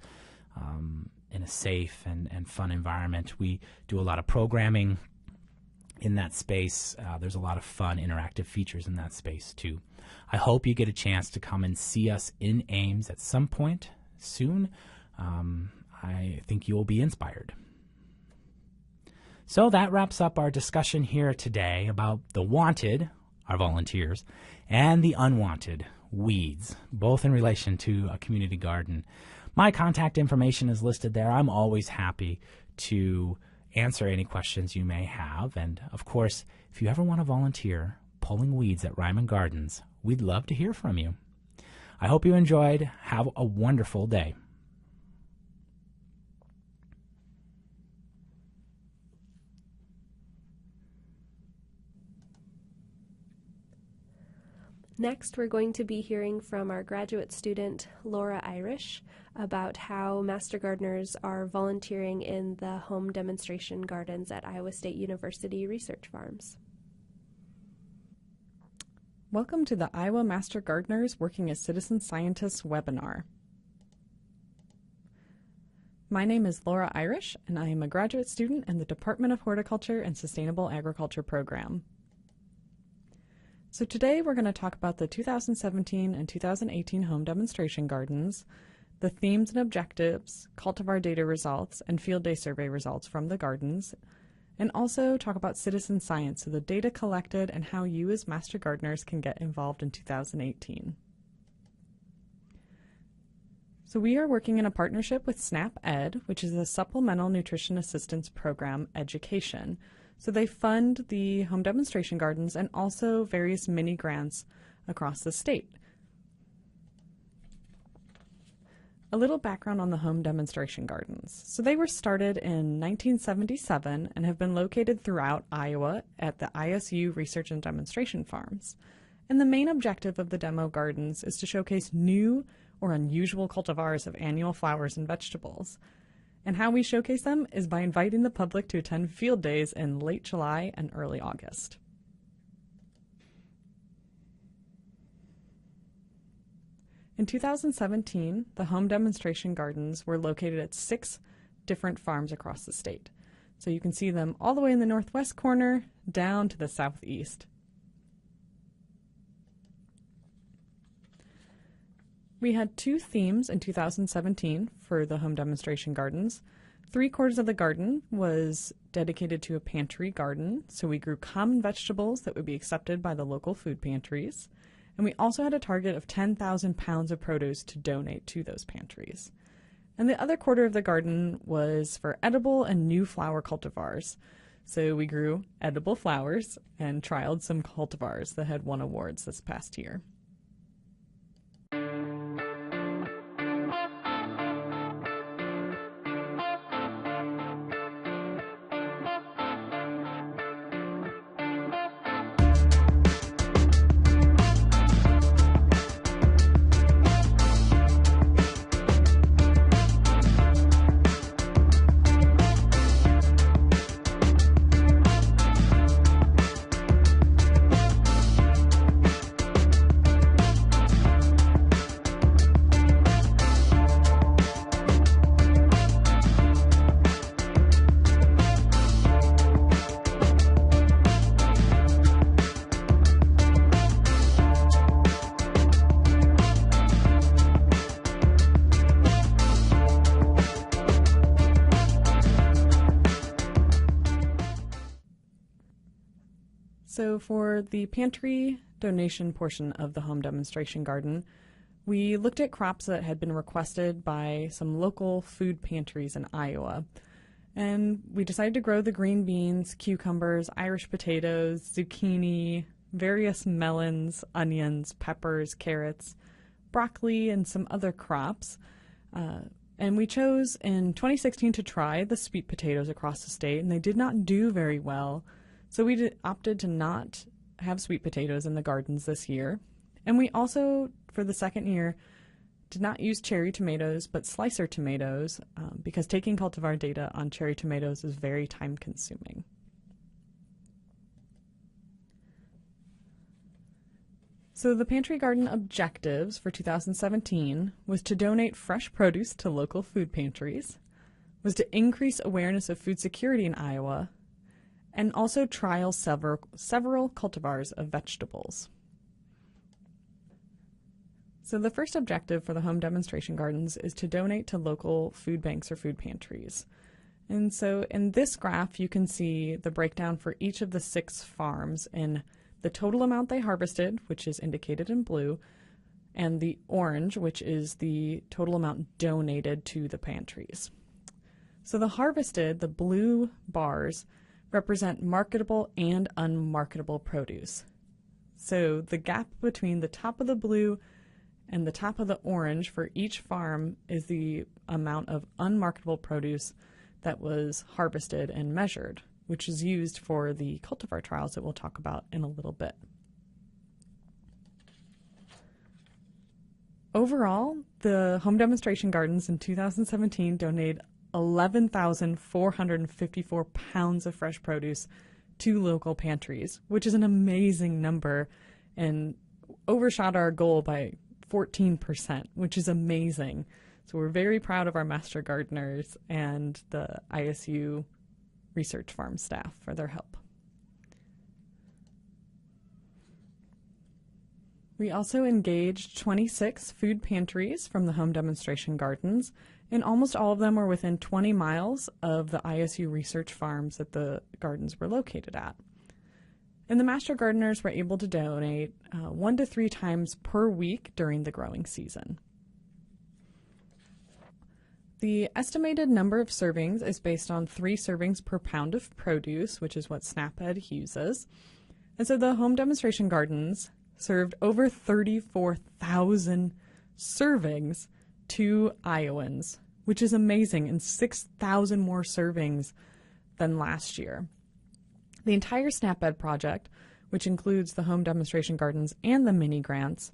in a safe and fun environment. We do a lot of programming in that space. There's a lot of fun interactive features in that space too. I hope you get a chance to come and see us in Ames at some point soon. I think you'll be inspired. So that wraps up our discussion here today about the wanted, our volunteers, and the unwanted, weeds, both in relation to a community garden. My contact information is listed there. I'm always happy to answer any questions you may have. And of course, if you ever want to volunteer pulling weeds at Reiman Gardens, we'd love to hear from you. I hope you enjoyed. Have a wonderful day. Next, we're going to be hearing from our graduate student, Laura Irish, about how Master Gardeners are volunteering in the home demonstration gardens at Iowa State University Research Farms. Welcome to the Iowa Master Gardeners Working as Citizen Scientists webinar. My name is Laura Irish, and I am a graduate student in the Department of Horticulture and Sustainable Agriculture program. So today we're going to talk about the 2017 and 2018 home demonstration gardens, the themes and objectives, cultivar data results, and field day survey results from the gardens, and also talk about citizen science, so the data collected and how you as Master Gardeners can get involved in 2018. So we are working in a partnership with SNAP Ed, which is a Supplemental Nutrition Assistance Program education. So they fund the home demonstration gardens and also various mini grants across the state. A little background on the home demonstration gardens. So they were started in 1977 and have been located throughout Iowa at the ISU Research and Demonstration Farms. And the main objective of the demo gardens is to showcase new or unusual cultivars of annual flowers and vegetables. And how we showcase them is by inviting the public to attend field days in late July and early August. In 2017, the home demonstration gardens were located at 6 different farms across the state. So you can see them all the way in the northwest corner down to the southeast. We had 2 themes in 2017 for the home demonstration gardens. 3/4 of the garden was dedicated to a pantry garden, so we grew common vegetables that would be accepted by the local food pantries. And we also had a target of 10,000 pounds of produce to donate to those pantries. And the other 1/4 of the garden was for edible and new flower cultivars. So we grew edible flowers and trialed some cultivars that had won awards this past year. So for the pantry donation portion of the home demonstration garden, we looked at crops that had been requested by some local food pantries in Iowa. And we decided to grow the green beans, cucumbers, Irish potatoes, zucchini, various melons, onions, peppers, carrots, broccoli, and some other crops. And we chose in 2016 to try the sweet potatoes across the state, and they did not do very well. So we opted to not have sweet potatoes in the gardens this year. And we also, for the second year, did not use cherry tomatoes, but slicer tomatoes, because taking cultivar data on cherry tomatoes is very time-consuming. So the pantry garden objectives for 2017 was to donate fresh produce to local food pantries, was to increase awareness of food security in Iowa, and also trial several cultivars of vegetables. So the first objective for the home demonstration gardens is to donate to local food banks or food pantries. And so in this graph, you can see the breakdown for each of the 6 farms in the total amount they harvested, which is indicated in blue, and the orange, which is the total amount donated to the pantries. So the harvested, the blue bars, represent marketable and unmarketable produce. So the gap between the top of the blue and the top of the orange for each farm is the amount of unmarketable produce that was harvested and measured, which is used for the cultivar trials that we'll talk about in a little bit. Overall, the home demonstration gardens in 2017 donated 11,454 pounds of fresh produce to local pantries, which is an amazing number and overshot our goal by 14%, which is amazing. So we're very proud of our master gardeners and the ISU research farm staff for their help. We also engaged 26 food pantries from the home demonstration gardens, and almost all of them were within 20 miles of the ISU research farms that the gardens were located at. And the master gardeners were able to donate 1 to 3 times per week during the growing season. The estimated number of servings is based on 3 servings per pound of produce, which is what SNAP-Ed uses. And so the home demonstration gardens served over 34,000 servings to Iowans, which is amazing, and 6,000 more servings than last year. The entire SNAP-Ed project, which includes the home demonstration gardens and the mini grants,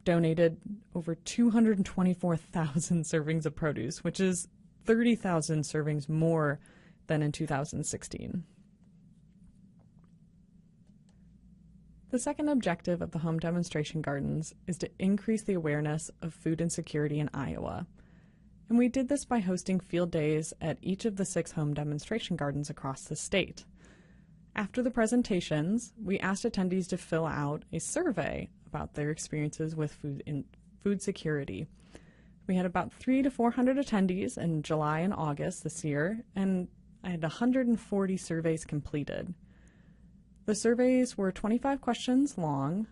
donated over 224,000 servings of produce, which is 30,000 servings more than in 2016. The second objective of the home demonstration gardens is to increase the awareness of food insecurity in Iowa. And we did this by hosting field days at each of the 6 home demonstration gardens across the state. After the presentations, we asked attendees to fill out a survey about their experiences with food security. We had about 300 to 400 attendees in July and August this year, and I had 140 surveys completed. The surveys were 25 questions long,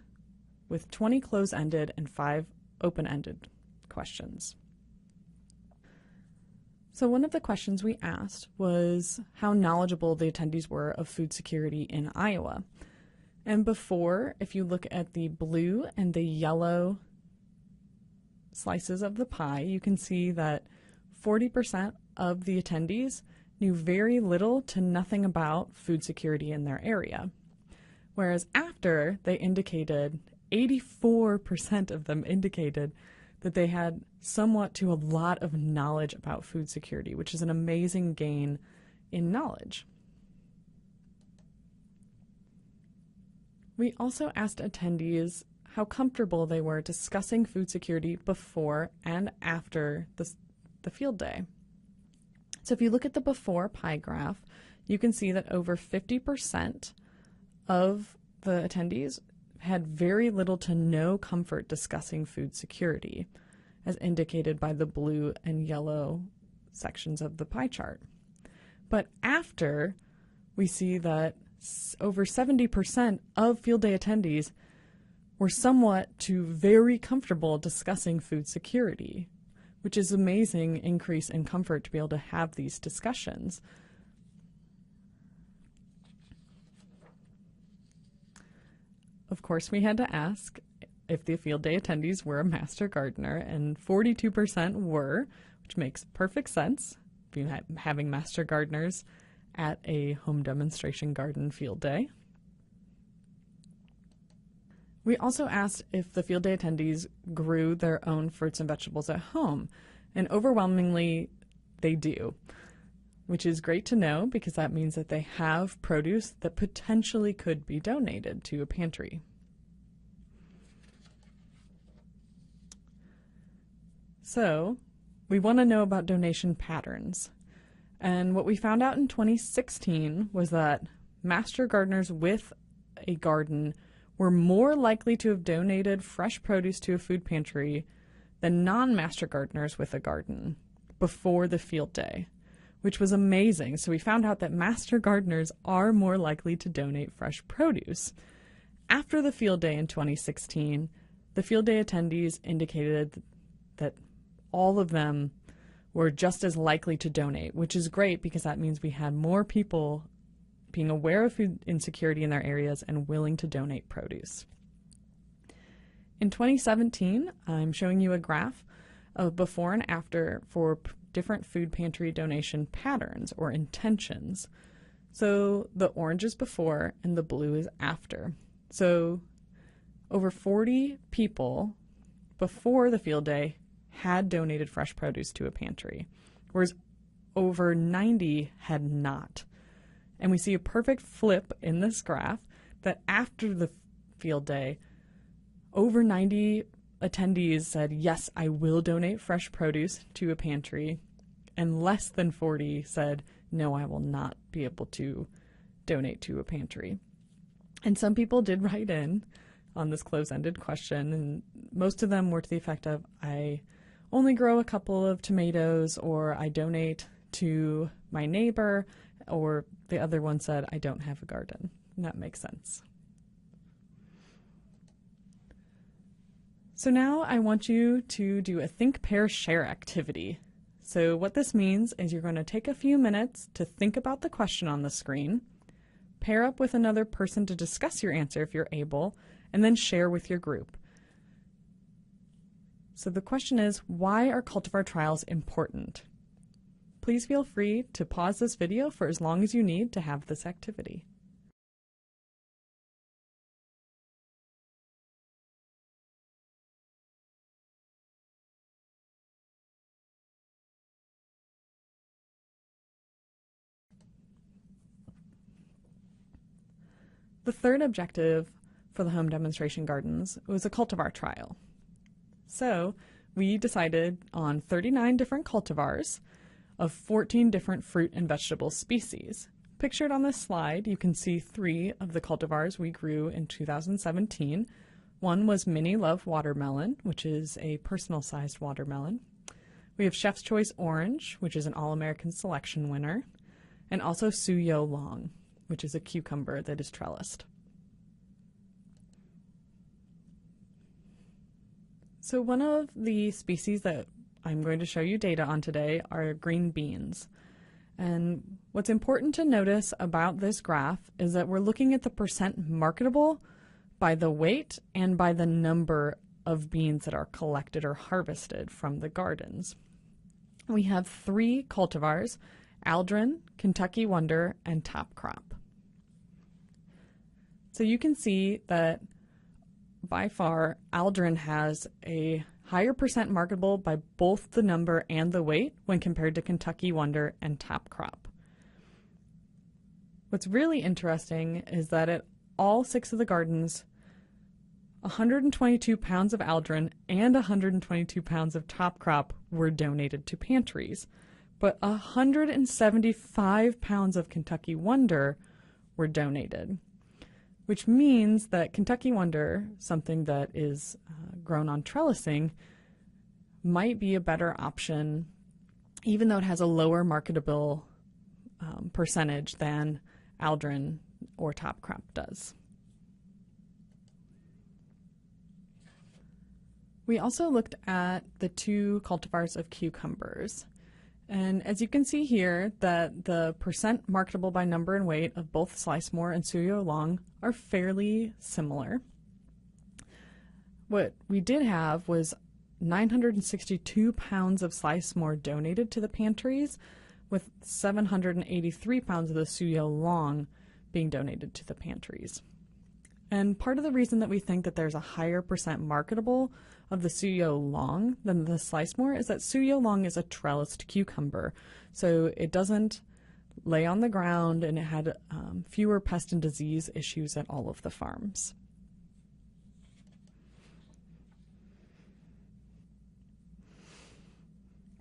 with 20 close-ended and 5 open-ended questions. So one of the questions we asked was how knowledgeable the attendees were of food security in Iowa. And before, if you look at the blue and the yellow slices of the pie, you can see that 40% of the attendees knew very little to nothing about food security in their area. Whereas after, they indicated, 84% of them indicated that they had somewhat to a lot of knowledge about food security, which is an amazing gain in knowledge. We also asked attendees how comfortable they were discussing food security before and after the field day. So if you look at the before pie graph, you can see that over 50% of the attendees had very little to no comfort discussing food security, as indicated by the blue and yellow sections of the pie chart. But after, we see that over 70% of field day attendees were somewhat to very comfortable discussing food security, which is an amazing increase in comfort to be able to have these discussions. Of course, we had to ask if the field day attendees were a master gardener, and 42% were, which makes perfect sense, having master gardeners at a home demonstration garden field day. We also asked if the field day attendees grew their own fruits and vegetables at home, and overwhelmingly they do, which is great to know because that means that they have produce that potentially could be donated to a pantry. So, we want to know about donation patterns. And what we found out in 2016 was that master gardeners with a garden were more likely to have donated fresh produce to a food pantry than non-master gardeners with a garden before the field day, which was amazing. So we found out that master gardeners are more likely to donate fresh produce. After the field day in 2016, the field day attendees indicated that all of them were just as likely to donate, which is great because that means we had more people being aware of food insecurity in their areas and willing to donate produce. In 2017, I'm showing you a graph of before and after for different food pantry donation patterns or intentions. So the orange is before and the blue is after. So over 40 people before the field day had donated fresh produce to a pantry, whereas over 90 had not. And we see a perfect flip in this graph that after the field day, over 90 attendees said, yes, I will donate fresh produce to a pantry, and less than 40 said, no, I will not be able to donate to a pantry. And some people did write in on this close-ended question, and most of them were to the effect of, I only grow a couple of tomatoes, or I donate to my neighbor, or the other one said, I don't have a garden. And that makes sense. So now I want you to do a think, pair, share activity. So what this means is you're going to take a few minutes to think about the question on the screen, pair up with another person to discuss your answer if you're able, and then share with your group. So the question is, why are cultivar trials important? Please feel free to pause this video for as long as you need to have this activity. The third objective for the home demonstration gardens was a cultivar trial. So we decided on 39 different cultivars of 14 different fruit and vegetable species. Pictured on this slide, you can see 3 of the cultivars we grew in 2017. One was Mini Love Watermelon, which is a personal-sized watermelon. We have Chef's Choice Orange, which is an All-American Selection winner, and also Suyo Long, which is a cucumber that is trellised. So one of the species that I'm going to show you data on today are green beans. And what's important to notice about this graph is that we're looking at the percent marketable by the weight and by the number of beans that are collected or harvested from the gardens. We have 3 cultivars, Aldrin, Kentucky Wonder, and Top Crop. So you can see that by far Aldrin has a higher percent marketable by both the number and the weight when compared to Kentucky Wonder and Top Crop. What's really interesting is that at all 6 of the gardens, 122 pounds of Aldrin and 122 pounds of Top Crop were donated to pantries, but 175 pounds of Kentucky Wonder were donated, which means that Kentucky Wonder, something that is grown on trellising, might be a better option, even though it has a lower marketable percentage than Aldrin or Top Crop does. We also looked at the 2 cultivars of cucumbers. And as you can see here, that the percent marketable by number and weight of both Slicemore and Suyo Long are fairly similar. What we did have was 962 pounds of Slicemore donated to the pantries, with 783 pounds of the Suyo Long being donated to the pantries. And part of the reason that we think that there's a higher percent marketable of the Suyo Long than the Slicemore is that Suyo Long is a trellised cucumber, so it doesn't lay on the ground, and it had fewer pest and disease issues at all of the farms.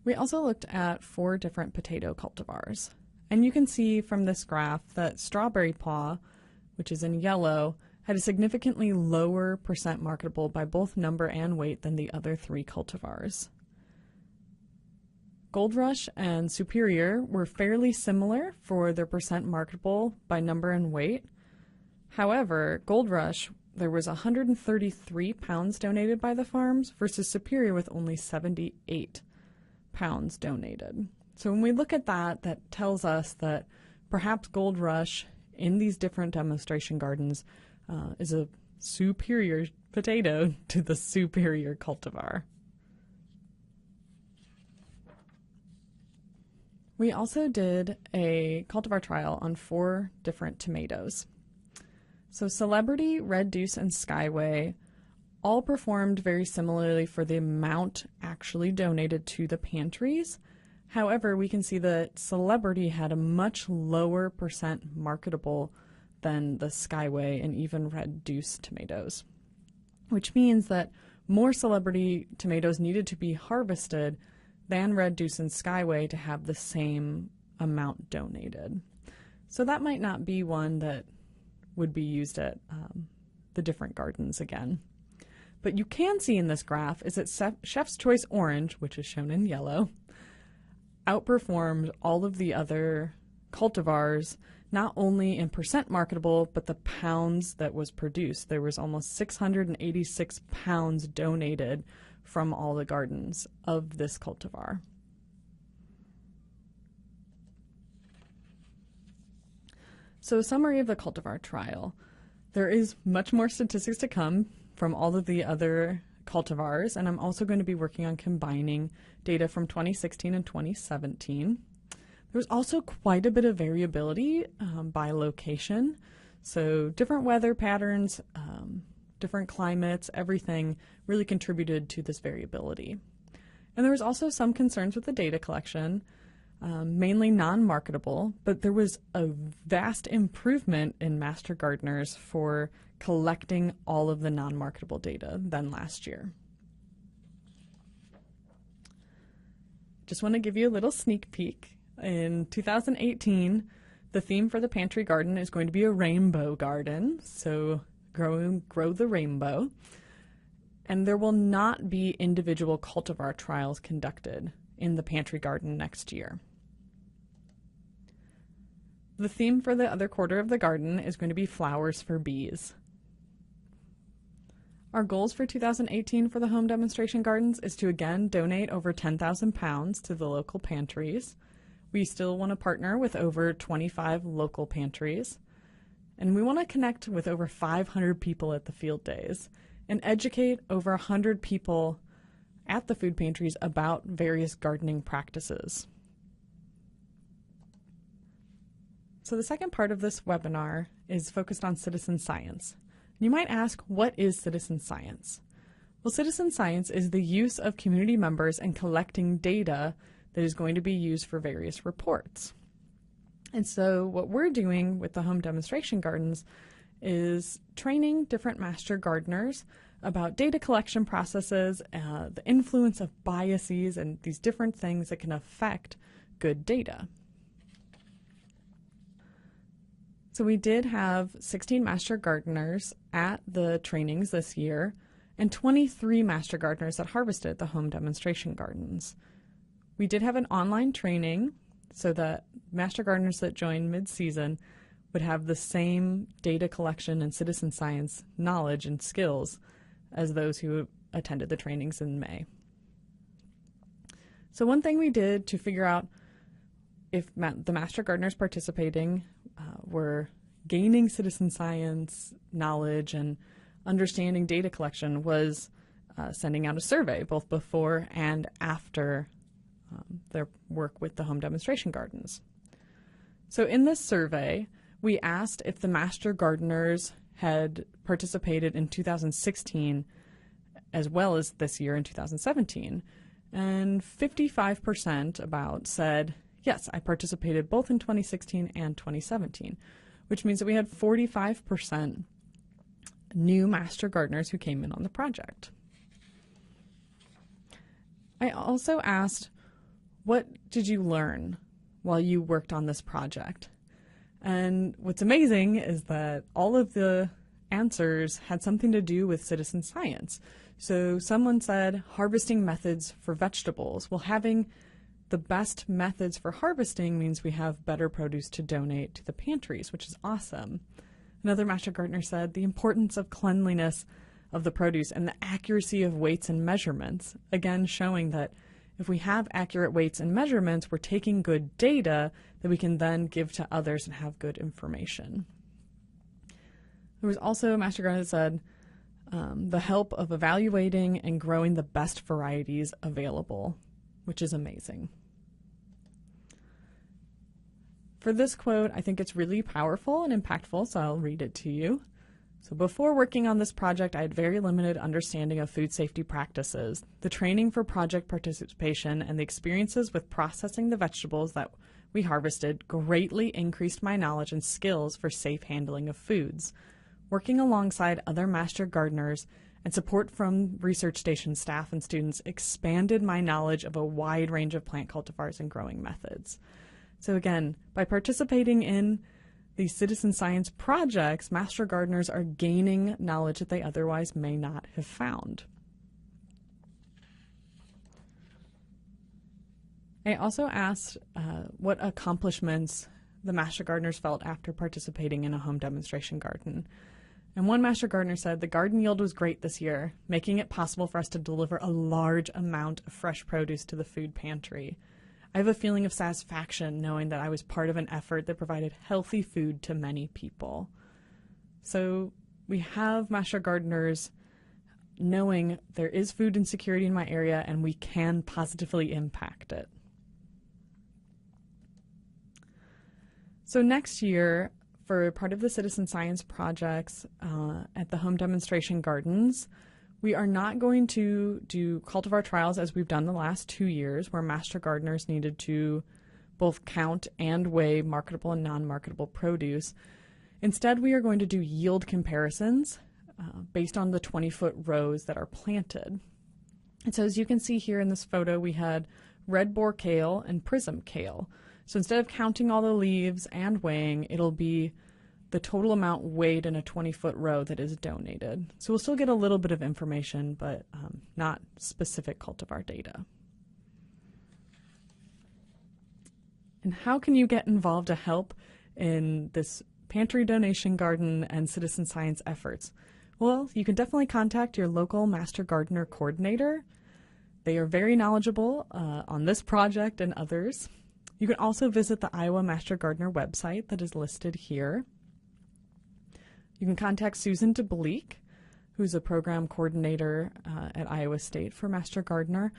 We also looked at 4 different potato cultivars, and you can see from this graph that Strawberry Paw, which is in yellow, had a significantly lower percent marketable by both number and weight than the other 3 cultivars. Gold Rush and Superior were fairly similar for their percent marketable by number and weight. However, Gold Rush, there was 133 pounds donated by the farms versus Superior with only 78 pounds donated. So when we look at that, that tells us that perhaps Gold Rush in these different demonstration gardens is a superior potato to the superior cultivar. We also did a cultivar trial on 4 different tomatoes. So Celebrity, Red Deuce, and Skyway all performed very similarly for the amount actually donated to the pantries. However, we can see that Celebrity had a much lower percent marketable than the Skyway and even Red Deuce tomatoes, which means that more Celebrity tomatoes needed to be harvested than Red Deuce and Skyway to have the same amount donated. So that might not be one that would be used at the different gardens again. But you can see in this graph is that Chef's Choice Orange, which is shown in yellow, outperformed all of the other cultivars, not only in percent marketable, but the pounds that was produced. There was almost 686 pounds donated from all the gardens of this cultivar. So a summary of the cultivar trial. There is much more statistics to come from all of the other cultivars, and I'm also going to be working on combining data from 2016 and 2017. There's also quite a bit of variability by location. So different weather patterns, different climates, everything really contributed to this variability. And there was also some concerns with the data collection, mainly non-marketable, but there was a vast improvement in master gardeners for collecting all of the non-marketable data than last year. Just want to give you a little sneak peek. In 2018, the theme for the Pantry Garden is going to be a rainbow garden, so grow the rainbow. And there will not be individual cultivar trials conducted in the Pantry Garden next year. The theme for the other quarter of the garden is going to be flowers for bees. Our goals for 2018 for the home demonstration gardens is to again donate over 10,000 pounds to the local pantries. We still want to partner with over 25 local pantries. And we want to connect with over 500 people at the field days and educate over 100 people at the food pantries about various gardening practices. So the second part of this webinar is focused on citizen science. You might ask, what is citizen science? Well, citizen science is the use of community members and collecting data that is going to be used for various reports. And so what we're doing with the home demonstration gardens is training different master gardeners about data collection processes, the influence of biases, and these different things that can affect good data. So we did have 16 master gardeners at the trainings this year and 23 master gardeners that harvested the home demonstration gardens. We did have an online training so that master gardeners that joined mid-season would have the same data collection and citizen science knowledge and skills as those who attended the trainings in May. So one thing we did to figure out if the master gardeners participating were gaining citizen science knowledge and understanding data collection was sending out a survey both before and after their work with the home demonstration gardens. So in this survey, we asked if the master gardeners had participated in 2016 as well as this year in 2017. And 55% about said, yes, I participated both in 2016 and 2017, which means that we had 45% new master gardeners who came in on the project. I also asked, what did you learn while you worked on this project? And what's amazing is that all of the answers had something to do with citizen science. So someone said harvesting methods for vegetables. Well, having the best methods for harvesting means we have better produce to donate to the pantries, which is awesome. Another master gardener said the importance of cleanliness of the produce and the accuracy of weights and measurements, again showing that if we have accurate weights and measurements, we're taking good data that we can then give to others and have good information. There was also a master gardener that said the help of evaluating and growing the best varieties available, which is amazing. For this quote, I think it's really powerful and impactful, so I'll read it to you. So before working on this project, I had very limited understanding of food safety practices. The training for project participation and the experiences with processing the vegetables that we harvested greatly increased my knowledge and skills for safe handling of foods. Working alongside other master gardeners and support from research station staff and students expanded my knowledge of a wide range of plant cultivars and growing methods. So again, by participating in these citizen science projects, master gardeners are gaining knowledge that they otherwise may not have found. I also asked what accomplishments the master gardeners felt after participating in a home demonstration garden. And one master gardener said, "The garden yield was great this year, making it possible for us to deliver a large amount of fresh produce to the food pantry. I have a feeling of satisfaction knowing that I was part of an effort that provided healthy food to many people." So we have master gardeners knowing there is food insecurity in my area and we can positively impact it. So next year, for part of the citizen science projects at the home demonstration gardens, we are not going to do cultivar trials as we've done the last 2 years, where master gardeners needed to both count and weigh marketable and non-marketable produce. Instead, we are going to do yield comparisons based on the 20-foot rows that are planted. And so as you can see here in this photo, we had red boar kale and prism kale. So instead of counting all the leaves and weighing, it'll be the total amount weighed in a 20-foot row that is donated. So we'll still get a little bit of information, but not specific cultivar data. And how can you get involved to help in this pantry donation garden and citizen science efforts? Well, you can definitely contact your local master gardener coordinator. They are very knowledgeable on this project and others. You can also visit the Iowa Master Gardener website that is listed here. You can contact Susan DeBleek, who's a program coordinator at Iowa State for Master Gardener.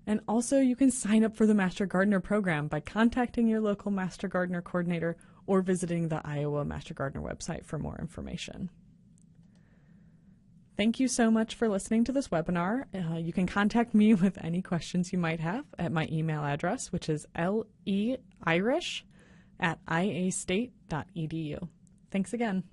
And also you can sign up for the Master Gardener program by contacting your local Master Gardener coordinator or visiting the Iowa Master Gardener website for more information. Thank you so much for listening to this webinar. You can contact me with any questions you might have at my email address, which is leirish@iastate.edu. Thanks again.